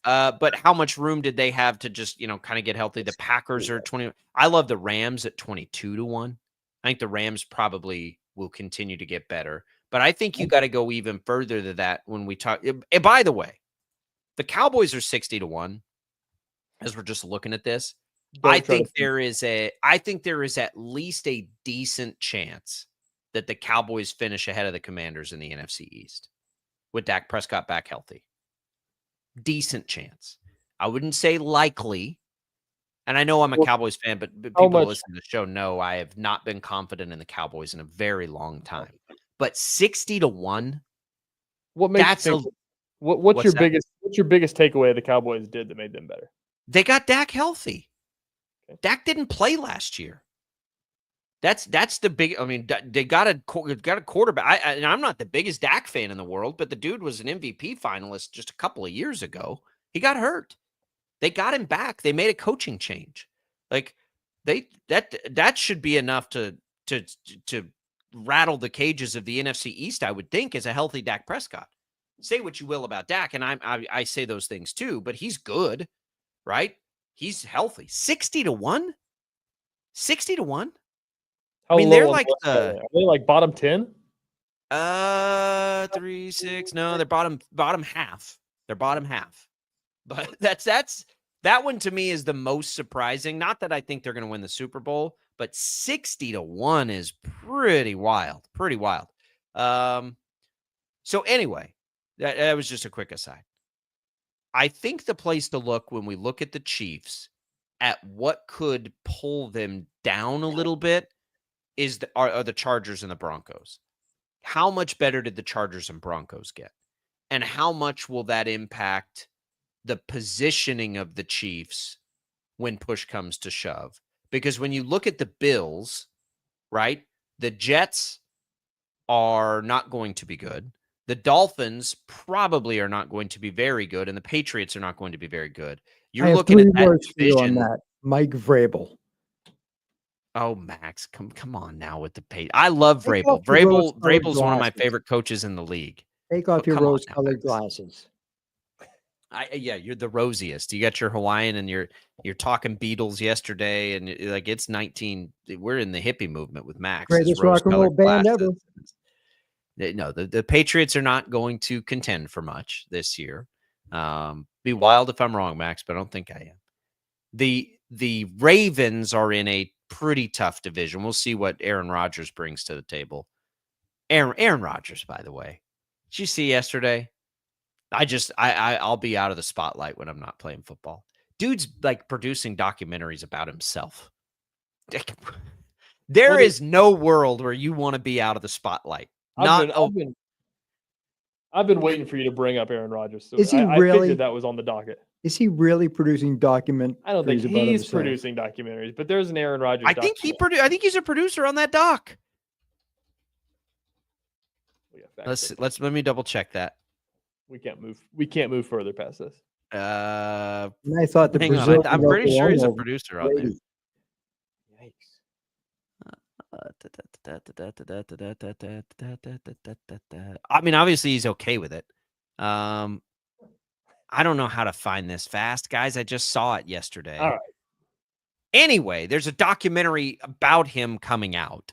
But how much room did they have to just, kind of get healthy? The Packers are 20. I love the Rams at 22-1. I think the Rams probably will continue to get better. But I think you got to go even further than that when we talk. And by the way, the Cowboys are 60-1 as we're just looking at this. I think there is at least a decent chance that the Cowboys finish ahead of the Commanders in the NFC East with Dak Prescott back healthy. Decent chance. I wouldn't say likely. And I know I'm a Cowboys fan, but people who listen to the show know I have not been confident in the Cowboys in a very long time. But 60-1. What makes you think, what's your biggest takeaway the Cowboys did that made them better? They got Dak healthy. Okay. Dak didn't play last year. That's the big. I mean, they got a quarterback. And I'm not the biggest Dak fan in the world, but the dude was an MVP finalist just a couple of years ago. He got hurt. They got him back. They made a coaching change. Like that should be enough to rattle the cages of the NFC East, I would think, as a healthy Dak Prescott. Say what you will about Dak, and I say those things too, but he's good, right? He's healthy. 60-1? 60-1? I mean, they're like are they like bottom 10? 3, 6. No, they're bottom half. They're bottom half. But that one to me is the most surprising. Not that I think they're going to win the Super Bowl, but 60-1 is pretty wild. Pretty wild. So anyway, that was just a quick aside. I think the place to look when we look at the Chiefs at what could pull them down a little bit are the Chargers and the Broncos. How much better did the Chargers and Broncos get? And how much will that impact the positioning of the Chiefs when push comes to shove? Because when you look at the Bills, right, the Jets are not going to be good. The Dolphins probably are not going to be very good, and the Patriots are not going to be very good. I You're have looking at 3 that words for you on division. that. Mike Vrabel. Oh, Max, come on now with the pay. I love Take off Vrabel. your rose-colored Vrabel's one of my glasses. favorite coaches in the league. Take off But your come on now, rose-colored Max. glasses. Yeah, you're the rosiest. You got your Hawaiian and you're talking Beatles yesterday, and like it's 19. We're in the hippie movement with Max. His Greatest rock and roll rose-colored band glasses. ever. No, the Patriots are not going to contend for much this year. Be wild if I'm wrong, Max, but I don't think I am. The Ravens are in a pretty tough division. We'll see what Aaron Rodgers brings to the table. Aaron Rodgers, by the way, did you see yesterday? I'll be out of the spotlight when I'm not playing football. Dude's like producing documentaries about himself. There is no world where you want to be out of the spotlight. I've been waiting for you to bring up Aaron Rodgers. So Is he I really? figured that was on the docket. Is he really producing documentaries? I don't think about he's himself? producing documentaries, but there's an Aaron Rodgers. I think he's a producer on that doc. Let me double check that. We can't move. We can't move further past this. And I thought the Hang on, Brazilian I'm pretty sure he's a Oklahoma producer on there. lady. I mean, obviously he's okay with it. I don't know how to find this fast, guys. I just saw it yesterday. All right. Anyway, there's a documentary about him coming out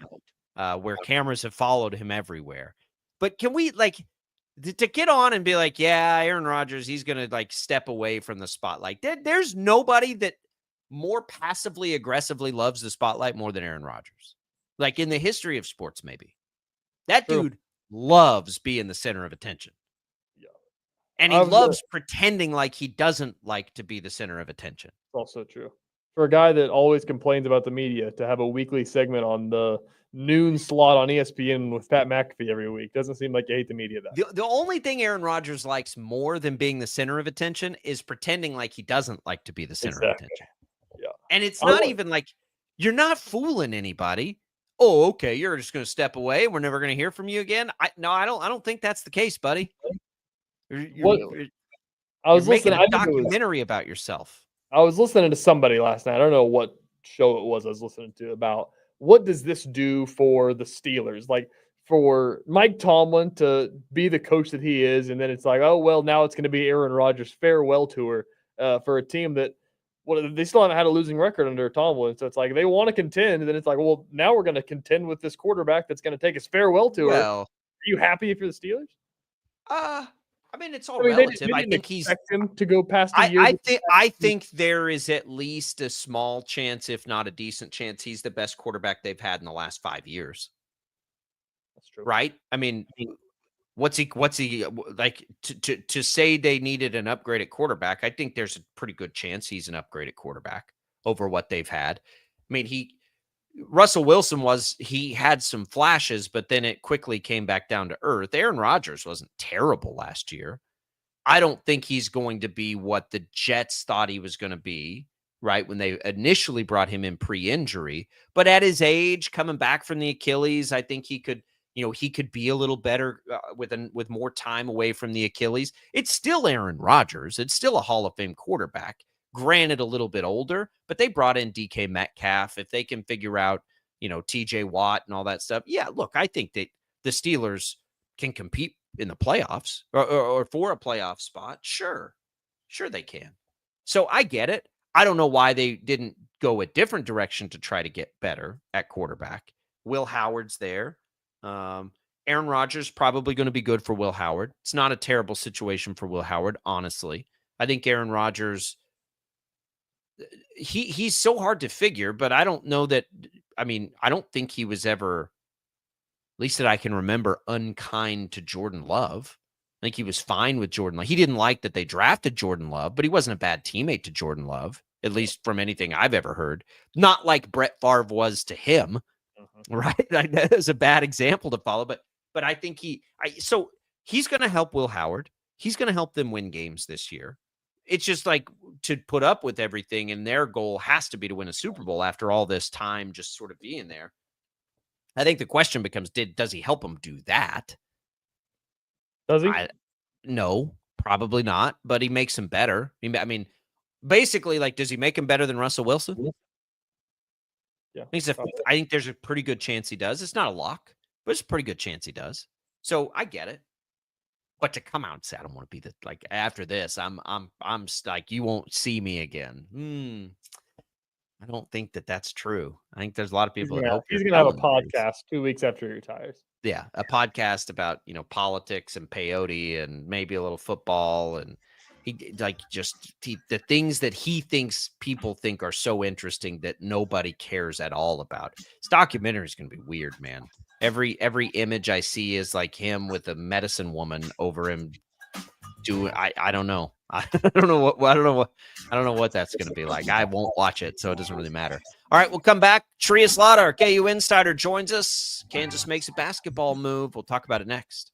where cameras have followed him everywhere. But can we to get on and be like, yeah, Aaron Rodgers, he's going to step away from the spotlight. There's nobody that more passively aggressively loves the spotlight more than Aaron Rodgers. Like in the history of sports, maybe. That dude loves being the center of attention. Yeah. And he loves pretending like he doesn't like to be the center of attention. Also true. For a guy that always complains about the media, to have a weekly segment on the noon slot on ESPN with Pat McAfee every week doesn't seem like you hate the media that. The only thing Aaron Rodgers likes more than being the center of attention is pretending like he doesn't like to be the center of attention. Yeah. And it's not even like you're not fooling anybody. Oh, okay, you're just going to step away. We're never going to hear from you again. I don't think that's the case, buddy. I was making listening. a documentary about yourself. I was listening to somebody last night. I don't know what show it was I was listening to about what does this do for the Steelers? Like for Mike Tomlin to be the coach that he is, and then it's like, oh well, now it's going to be Aaron Rodgers' farewell tour for a team that they still haven't had a losing record under Tomlin. So it's like they want to contend, and then it's like, well, now we're going to contend with this quarterback that's going to take his farewell tour. Well, are you happy if you're the Steelers? I mean, it's all relative. I think he's him to go past the year. I think there is at least a small chance, if not a decent chance, he's the best quarterback they've had in the last 5 years. That's true, right? I mean, what's he like to say they needed an upgraded quarterback? I think there's a pretty good chance he's an upgraded quarterback over what they've had. I mean, Russell Wilson he had some flashes, but then it quickly came back down to earth. Aaron Rodgers wasn't terrible last year. I don't think he's going to be what the Jets thought he was going to be, right? When they initially brought him in pre-injury, but at his age, coming back from the Achilles, I think he could be a little better with more time away from the Achilles. It's still Aaron Rodgers. It's still a Hall of Fame quarterback. Granted, a little bit older, but they brought in DK Metcalf. If they can figure out, TJ Watt and all that stuff. Yeah, look, I think that the Steelers can compete in the playoffs or for a playoff spot. Sure they can. So I get it. I don't know why they didn't go a different direction to try to get better at quarterback. Will Howard's there. Aaron Rodgers probably going to be good for Will Howard. It's not a terrible situation for Will Howard, honestly. I think Aaron Rodgers, he's so hard to figure, but I don't know that. I mean, I don't think he was ever, at least that I can remember, unkind to Jordan Love. I think he was fine with Jordan Love. He didn't like that they drafted Jordan Love, but he wasn't a bad teammate to Jordan Love, at least from anything I've ever heard. Not like Brett Favre was to him, right? That is a bad example to follow, but I think so he's going to help Will Howard. He's going to help them win games this year. It's just like to put up with everything, and their goal has to be to win a Super Bowl after all this time just sort of being there. I think the question becomes, does he help him do that? Does he? No, probably not, but he makes him better. I mean, basically, like, does he make him better than Russell Wilson? Yeah. I think there's a pretty good chance he does. It's not a lock, but it's a pretty good chance he does. So I get it. But to come out and say, I don't want to be after this, I'm like, you won't see me again. I don't think that's true. I think there's a lot of people that hope he's going to have a podcast 2 weeks after he retires. Yeah, a podcast about, politics and peyote and maybe a little football, and the things that he thinks people think are so interesting that nobody cares at all about. This documentary is going to be weird, man. Every image I see is like him with a medicine woman over him doing. I don't know. I don't know what that's going to be like. I won't watch it, so it doesn't really matter. All right, we'll come back. Shreyas Laddha, our KU Insider, joins us. Kansas makes a basketball move. We'll talk about it next.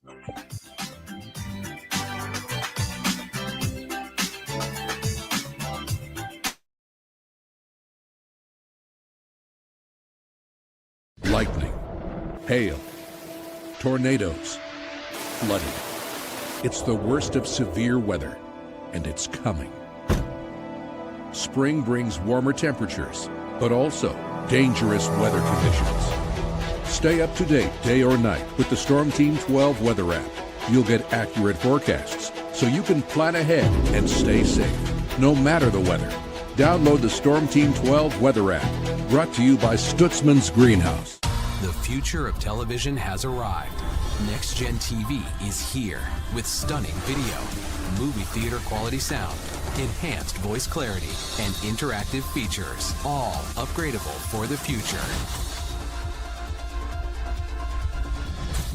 Lightning, hail, tornadoes, flooding. It's the worst of severe weather, and it's coming. Spring brings warmer temperatures, but also dangerous weather conditions. Stay up to date day or night with the Storm Team 12 weather app. You'll get accurate forecasts, so you can plan ahead and stay safe, no matter the weather. Download the Storm Team 12 weather app, brought to you by Stutzman's Greenhouse. The future of television has arrived. Next Gen TV is here with stunning video, movie theater quality sound, enhanced voice clarity, and interactive features, all upgradable for the future.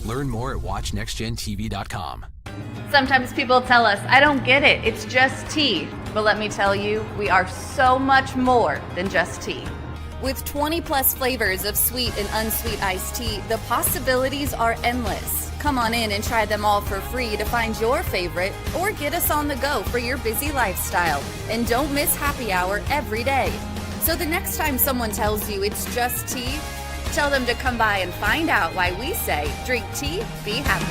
Learn more at watchnextgentv.com. Sometimes people tell us, I don't get it, it's just tea. But let me tell you, we are so much more than just tea. With 20 plus flavors of sweet and unsweet iced tea, the possibilities are endless. Come on in and try them all for free to find your favorite, or get us on the go for your busy lifestyle. And don't miss happy hour every day. So the next time someone tells you it's just tea, tell them to come by and find out why we say, drink tea, be happy.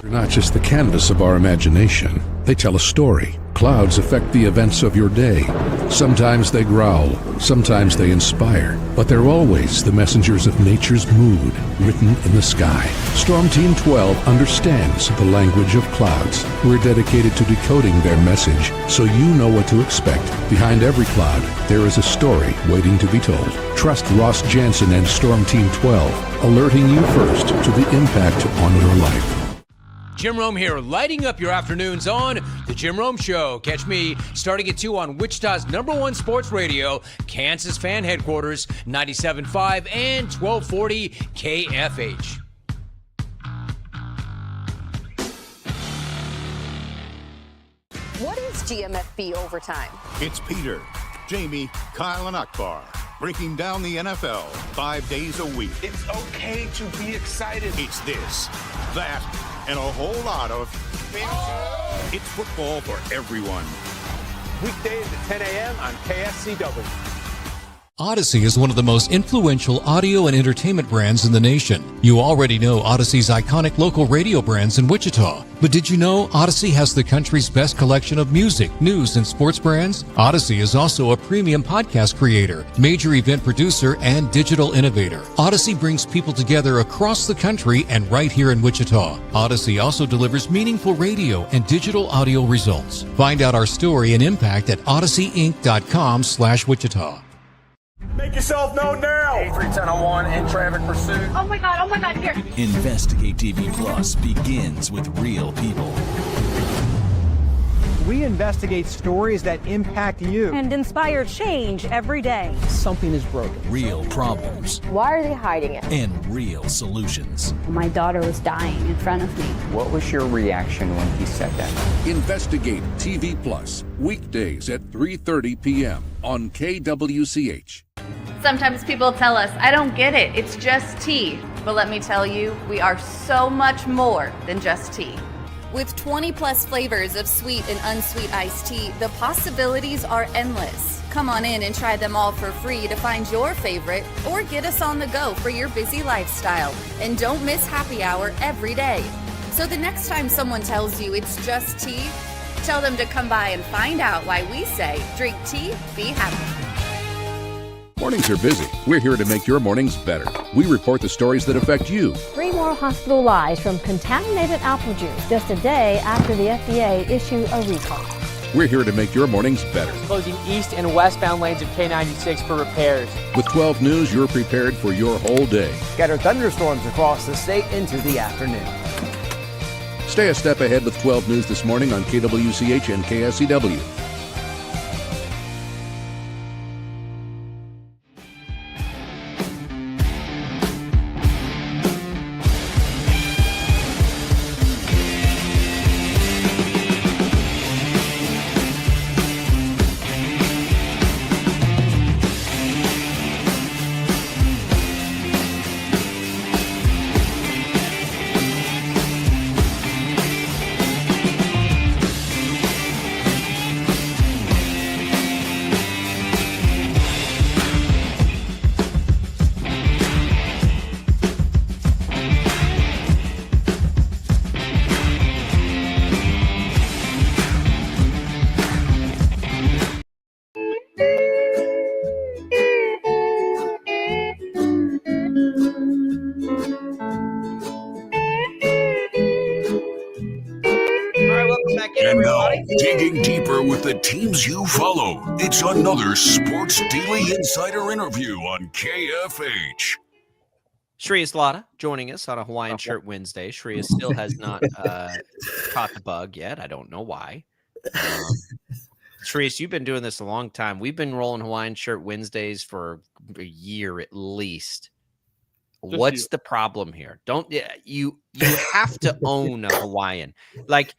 They're not just the canvas of our imagination. They tell a story. Clouds affect the events of your day. Sometimes they growl, sometimes they inspire, but they're always the messengers of nature's mood written in the sky. Storm Team 12 understands the language of clouds. We're dedicated to decoding their message so you know what to expect. Behind every cloud, there is a story waiting to be told. Trust Ross Jansen and Storm Team 12, alerting you first to the impact on your life. Jim Rome here, lighting up your afternoons on The Jim Rome Show. Catch me starting at 2 on Wichita's #1 sports radio, Kansas Fan Headquarters, 97.5 and 1240 KFH. What is GMFB overtime? It's Peter, Jamie, Kyle, and Akbar breaking down the NFL 5 days a week. It's okay to be excited. It's this, that, and a whole lot of fantasy. It's football for everyone. Weekdays at 10 a.m. on KSCW. Odyssey is one of the most influential audio and entertainment brands in the nation. You already know Odyssey's iconic local radio brands in Wichita. But did you know Odyssey has the country's best collection of music, news, and sports brands? Odyssey is also a premium podcast creator, major event producer, and digital innovator. Odyssey brings people together across the country and right here in Wichita. Odyssey also delivers meaningful radio and digital audio results. Find out our story and impact at odysseyinc.com/Wichita. Make yourself known now. 83101 in traffic pursuit. Oh my God, here. Investigate TV Plus begins with real people. We investigate stories that impact you. And inspire change every day. Something is broken. Real problems. Why are they hiding it? And real solutions. My daughter was dying in front of me. What was your reaction when he said that? Investigate TV Plus, weekdays at 3:30 p.m. on KWCH. Sometimes people tell us, I don't get it, it's just tea. But let me tell you, we are so much more than just tea. With 20 plus flavors of sweet and unsweet iced tea, the possibilities are endless. Come on in and try them all for free to find your favorite or get us on the go for your busy lifestyle. And don't miss happy hour every day. So the next time someone tells you it's just tea, tell them to come by and find out why we say drink tea, be happy. Mornings are busy. We're here to make your mornings better. We report the stories that affect you. 3 more hospitalized from contaminated apple juice just a day after the FDA issued a recall. We're here to make your mornings better. Closing east and westbound lanes of K96 for repairs. With 12 News, you're prepared for your whole day. Scattered thunderstorms across the state into the afternoon. Stay a step ahead with 12 News this morning on KWCH and KSCW. And now, digging deeper with the teams you follow, it's another Sports Daily Insider interview on KFH. Shreyas Laddha joining us on a Hawaiian Shirt Wednesday. Shreyas still has not caught the bug yet. I don't know why. Shreyas, you've been doing this a long time. We've been rolling Hawaiian Shirt Wednesdays for a year at least. What's the problem here? You have to own a Hawaiian. Like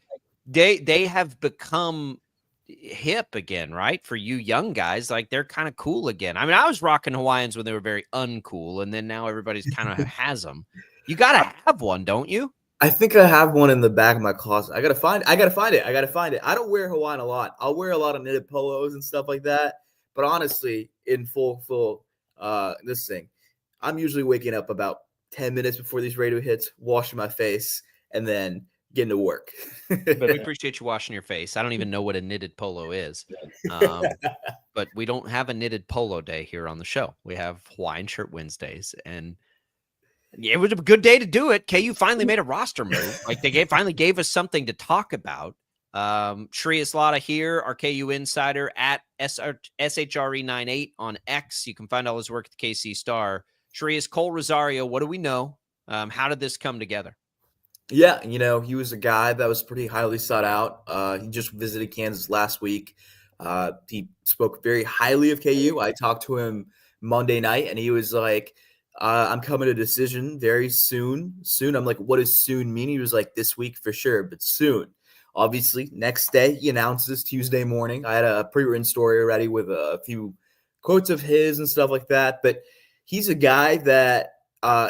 they have become hip again, right? For you young guys, like they're kind of cool again. I mean, I was rocking Hawaiians when they were very uncool, and then now everybody's kind of has them. You gotta have one, don't you? I think I have one in the back of my closet. I gotta find it. I don't wear Hawaiian a lot. I'll wear a lot of knitted polos and stuff like that. But honestly, in full this thing, I'm usually waking up about 10 minutes before these radio hits, washing my face, and then getting to work. But we appreciate you washing your face. I don't even know what a knitted polo is. But we don't have a knitted polo day here on the show. We have Hawaiian Shirt Wednesdays, and it was a good day to do it. KU finally made a roster move. Like they finally gave us something to talk about. Shreyas Laddha here, our KU insider at SHRE98 on X. You can find all his work at the KC Star. Shreyas, Cole Rosario, what do we know? How did this come together? Yeah, he was a guy that was pretty highly sought out. He just visited Kansas last week. He spoke very highly of KU. I talked to him Monday night, and he was like, I'm coming to a decision very soon. Soon. I'm like, what does soon mean? He was like, this week for sure, but soon. Obviously, next day, he announces Tuesday morning. I had a pre-written story already with a few quotes of his and stuff like that, but he's a guy that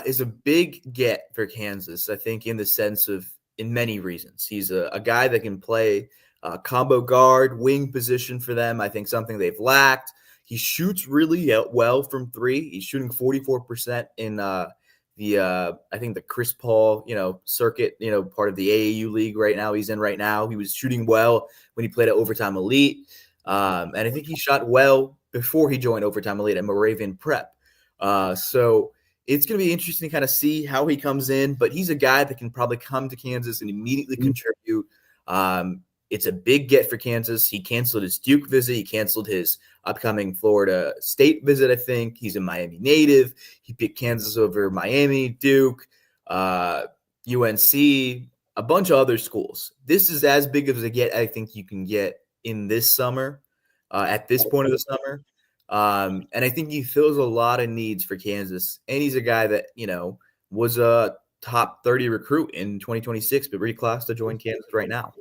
is a big get for Kansas, I think, in the sense of, in many reasons. He's a guy that can play combo guard, wing position for them. I think something they've lacked. He shoots really well from three. He's shooting 44% in I think the Chris Paul, circuit, part of the AAU league right now. He's in right now. He was shooting well when he played at Overtime Elite. And I think he shot well before he joined Overtime Elite at Moravian Prep. So it's going to be interesting to kind of see how he comes in, but he's a guy that can probably come to Kansas and immediately contribute. It's a big get for Kansas. He canceled his Duke visit. He canceled his upcoming Florida State visit, I think. He's a Miami native. He picked Kansas over Miami, Duke, UNC, a bunch of other schools. This is as big of a get I think you can get in this summer, at this point of the summer. And I think he fills a lot of needs for Kansas. And he's a guy that, was a top 30 recruit in 2026, but reclassed to join Kansas right now.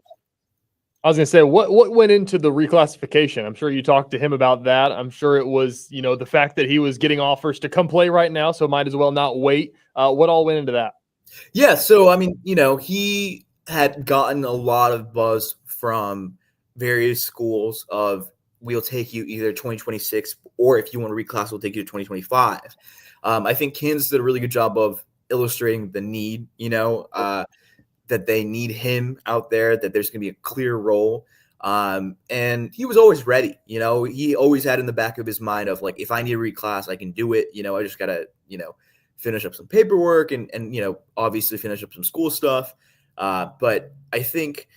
I was going to say, what went into the reclassification? I'm sure you talked to him about that. I'm sure it was, the fact that he was getting offers to come play right now, so might as well not wait. What all went into that? Yeah, so, I mean, he had gotten a lot of buzz from various schools of, we'll take you either 2026 or if you want to reclass, we'll take you to 2025. I think Kansas did a really good job of illustrating the need, that they need him out there, that there's going to be a clear role. And he was always ready. He always had in the back of his mind of like, if I need to reclass, I can do it. I just got to, finish up some paperwork and obviously finish up some school stuff. But I think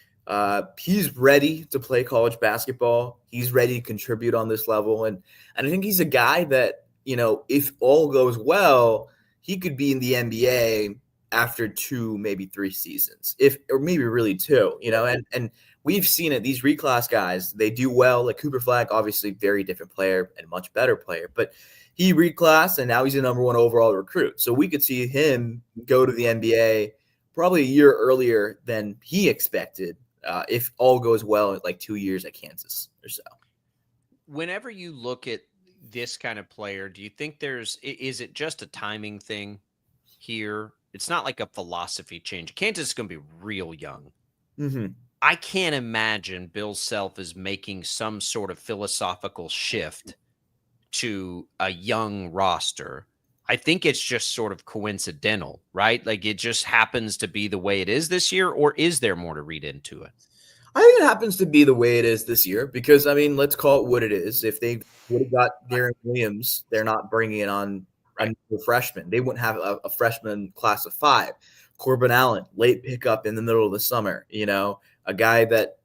he's ready to play college basketball. He's ready to contribute on this level. And I think he's a guy that, if all goes well, he could be in the NBA after 2, maybe 3 seasons, or maybe really 2, and we've seen it. These reclass guys, they do well. Like Cooper Flag, obviously very different player and much better player, but he reclassed and now he's the number 1 overall recruit. So we could see him go to the NBA probably a year earlier than he expected, if all goes well in like 2 years at Kansas or so. Whenever you look at this kind of player, do you think is it just a timing thing here? It's not like a philosophy change. Kansas is going to be real young. Mm-hmm. I can't imagine Bill Self is making some sort of philosophical shift to a young roster. I think it's just sort of coincidental, right? Like it just happens to be the way it is this year, or is there more to read into it? I think it happens to be the way it is this year because, let's call it what it is. If they would have got Darren Williams, they're not bringing it on a new freshman. They wouldn't have a freshman class of 5. Corbin Allen, late pickup in the middle of the summer, a guy that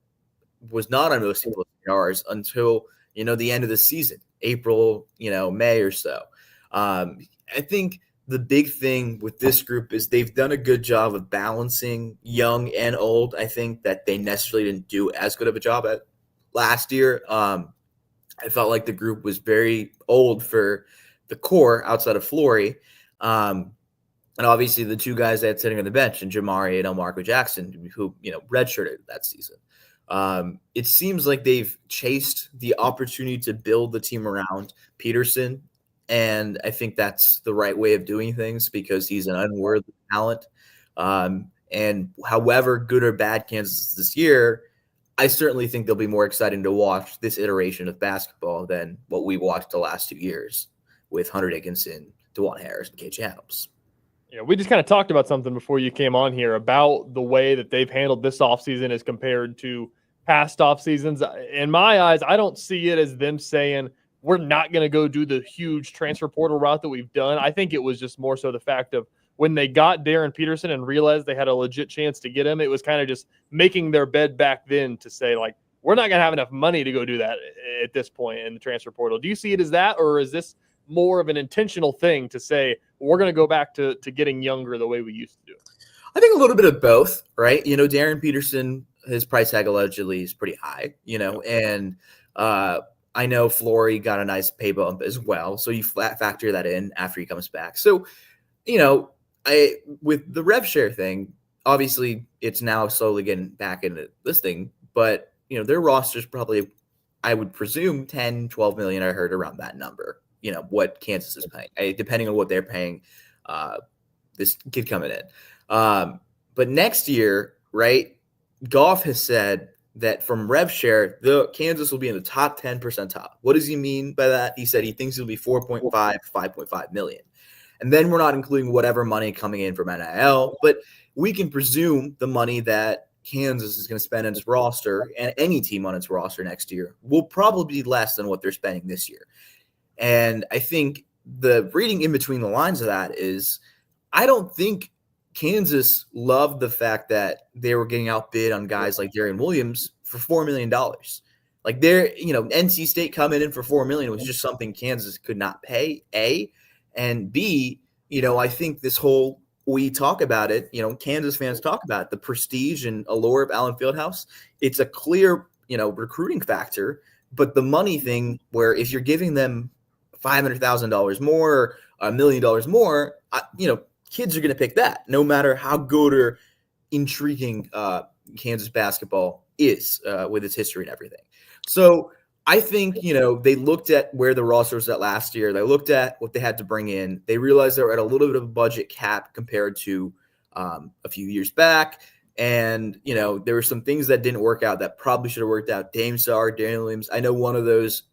was not on most people's radars until, the end of the season, April, May or so. I think the big thing with this group is they've done a good job of balancing young and old. I think that they necessarily didn't do as good of a job at last year. I felt like the group was very old for the core outside of Flory. And obviously the 2 guys they had sitting on the bench, and Jamari and Elmarco Jackson, who, redshirted that season. It seems like they've chased the opportunity to build the team around Peterson. And I think that's the right way of doing things because he's an unworthy talent. And however good or bad Kansas is this year, I certainly think they'll be more exciting to watch this iteration of basketball than what we watched the last 2 years with Hunter Dickinson, DeJuan Harris, and KJ Adams. Yeah, we just kind of talked about something before you came on here about the way that they've handled this offseason as compared to past off seasons. In my eyes, I don't see it as them saying, we're not going to go do the huge transfer portal route that we've done. I think it was just more so the fact of when they got Darren Peterson and realized they had a legit chance to get him, it was kind of just making their bed back then to say, like, we're not going to have enough money to go do that at this point in the transfer portal. Do you see it as that, or is this more of an intentional thing to say, we're going to go back to getting younger the way we used to do it? I think a little bit of both, right? Darren Peterson, his price tag allegedly is pretty high, and I know Flory got a nice pay bump as well. So you factor that in after he comes back. So, with the rev share thing, obviously it's now slowly getting back into this thing, but their roster's probably, I would presume 10, 12 million. I heard around that number, what Kansas is paying, depending on what they're paying this kid coming in. But next year, right, Goff has said that from rev share, the Kansas will be in the top 10 percentile. What does he mean by that? He said he thinks it'll be 4.5, 5.5 million. And then we're not including whatever money coming in from NIL, but we can presume the money that Kansas is going to spend on its roster and any team on its roster next year will probably be less than what they're spending this year. And I think the reading in between the lines of that is I don't think Kansas loved the fact that they were getting outbid on guys like Darren Williams for $4 million. Like NC State coming in for $4 million was just something Kansas could not pay, A, and B, I think this whole, we talk about it, Kansas fans talk about it, the prestige and allure of Allen Fieldhouse. It's a clear, recruiting factor, but the money thing where if you're giving them $500,000 more, or $1 million more, kids are going to pick that no matter how good or intriguing Kansas basketball is with its history and everything. So I think, they looked at where the roster was at last year. They looked at what they had to bring in. They realized they were at a little bit of a budget cap compared to a few years back. And, there were some things that didn't work out that probably should have worked out. Dame Sarr, Daniel Williams. I know one of those,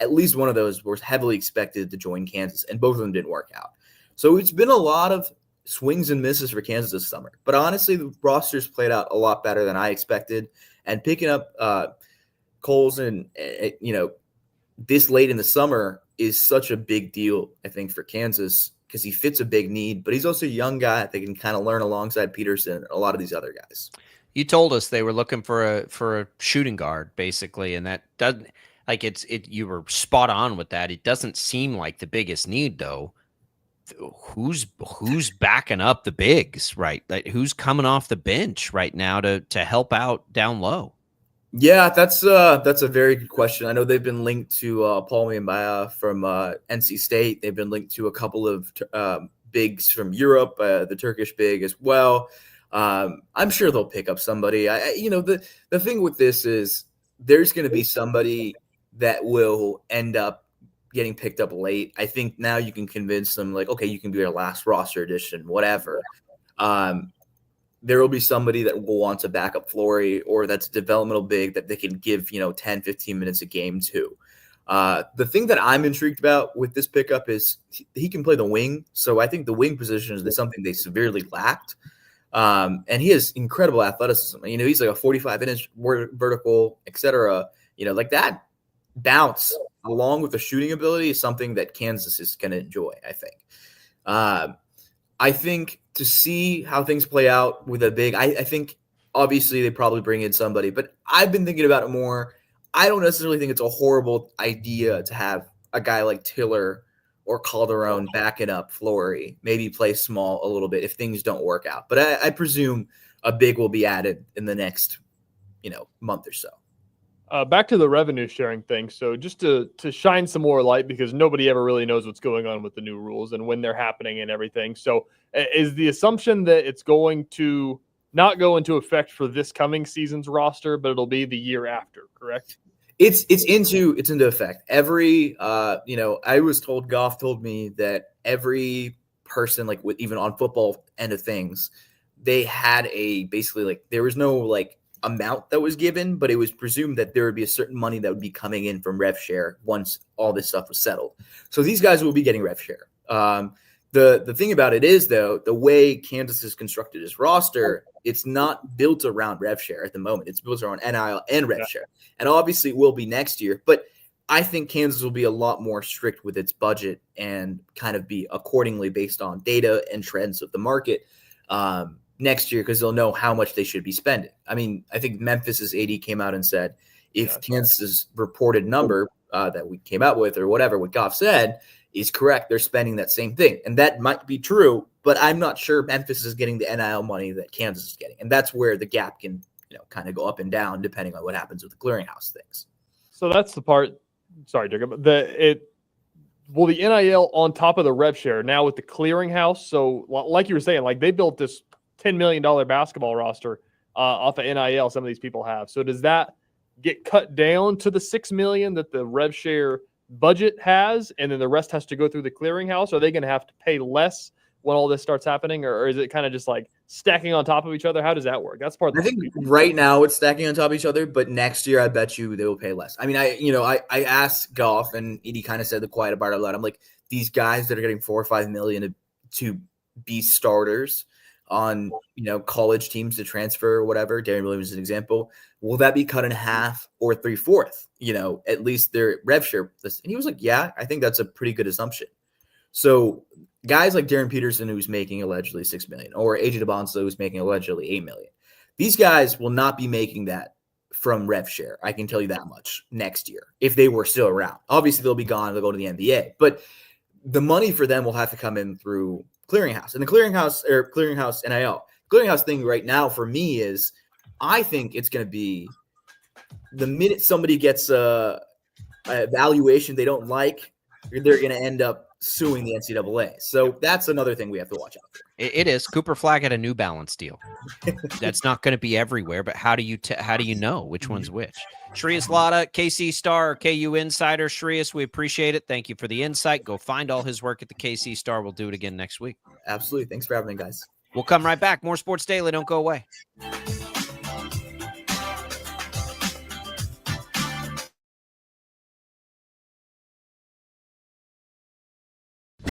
at least one of those was heavily expected to join Kansas, and both of them didn't work out. So it's been a lot of swings and misses for Kansas this summer. But honestly, the roster's played out a lot better than I expected. And picking up Coles and, this late in the summer is such a big deal, I think, for Kansas because he fits a big need. But he's also a young guy that can kind of learn alongside Peterson and a lot of these other guys. You told us they were looking for a shooting guard, basically, and that doesn't you were spot on with that. It doesn't seem like the biggest need, though. Who's backing up the bigs, right? Like, who's coming off the bench right now to help out down low? Yeah, that's a very good question. I know they've been linked to Paul Miyambaya from NC State. They've been linked to a couple of bigs from Europe, the Turkish big as well. I'm sure they'll pick up somebody. The thing with this is there's going to be somebody that will end up getting picked up late. I think now you can convince them, like, okay, you can be our last roster addition, whatever. There will be somebody that will want to back up Flory, or that's a developmental big that they can give, 10, 15 minutes a game to. The thing that I'm intrigued about with this pickup is he can play the wing. So I think the wing position is something they severely lacked. And he has incredible athleticism. He's like a 45-inch vertical, et cetera. Like that bounce along with the shooting ability is something that Kansas is going to enjoy, I think. I think to see how things play out with a big, I think obviously they probably bring in somebody, but I've been thinking about it more. I don't necessarily think it's a horrible idea to have a guy like Tiller or Calderon backing up Flory, maybe play small a little bit if things don't work out. But I presume a big will be added in the next, month or so. Back to the revenue sharing thing. So just to shine some more light, because nobody ever really knows what's going on with the new rules and when they're happening and everything. So is the assumption that it's going to not go into effect for this coming season's roster, but it'll be the year after, correct? It's into effect. Every, I was told, Goff told me that every person, like even on football end of things, they had there was no amount that was given, but it was presumed that there would be a certain money that would be coming in from rev share once all this stuff was settled. So these guys will be getting rev share. The thing about it is, though, the way Kansas has constructed its roster, it's not built around rev share at the moment. It's built around NIL and rev share. And obviously it will be next year. But I think Kansas will be a lot more strict with its budget and kind of be accordingly based on data and trends of the market next year, because they'll know how much they should be spending. I mean, I think Memphis's AD came out and said if Kansas's reported number that we came out with, or whatever what Goff said, is correct, they're spending that same thing. And that might be true, but I'm not sure Memphis is getting the NIL money that Kansas is getting. And that's where the gap can, kind of go up and down depending on what happens with the clearinghouse things. So that's the part. Sorry, Jacob. Will the NIL on top of the rev share now with the clearinghouse? So like you were saying, they built this $10 million basketball roster off of NIL. Some of these people have. So does that get cut down to the $6 million that the rev share budget has, and then the rest has to go through the clearinghouse? Are they going to have to pay less when all this starts happening, or is it kind of just stacking on top of each other? How does that work? That's part of I think right now it's stacking on top of each other, but next year I bet you they will pay less. I mean, I asked Goff, and he kind of said the quiet part out loud. I'm like, these guys that are getting $4 or $5 million to be starters on college teams to transfer or whatever, Darren Williams is an example, will that be cut in half or 3/4? At least their rev share. And he was like, yeah, I think that's a pretty good assumption. So guys like Darren Peterson, who's making allegedly $6 million, or AJ DeBonso, who's making allegedly $8 million, these guys will not be making that from rev share. I can tell you that much next year if they were still around. Obviously they'll be gone, they'll go to the NBA, but the money for them will have to come in through clearinghouse. And the clearinghouse NIL. Clearinghouse thing right now for me is, I think it's going to be the minute somebody gets a valuation they don't like, they're going to end up suing the NCAA. So that's another thing we have to watch out for. It is. Cooper Flagg had a New Balance deal. That's not going to be everywhere, but how do you know which one's which? Shreyas Laddha, KC Star, KU Insider. Shreyas, we appreciate it. Thank you for the insight. Go find all his work at the KC Star. We'll do it again next week. Absolutely. Thanks for having me, guys. We'll come right back. More Sports Daily. Don't go away.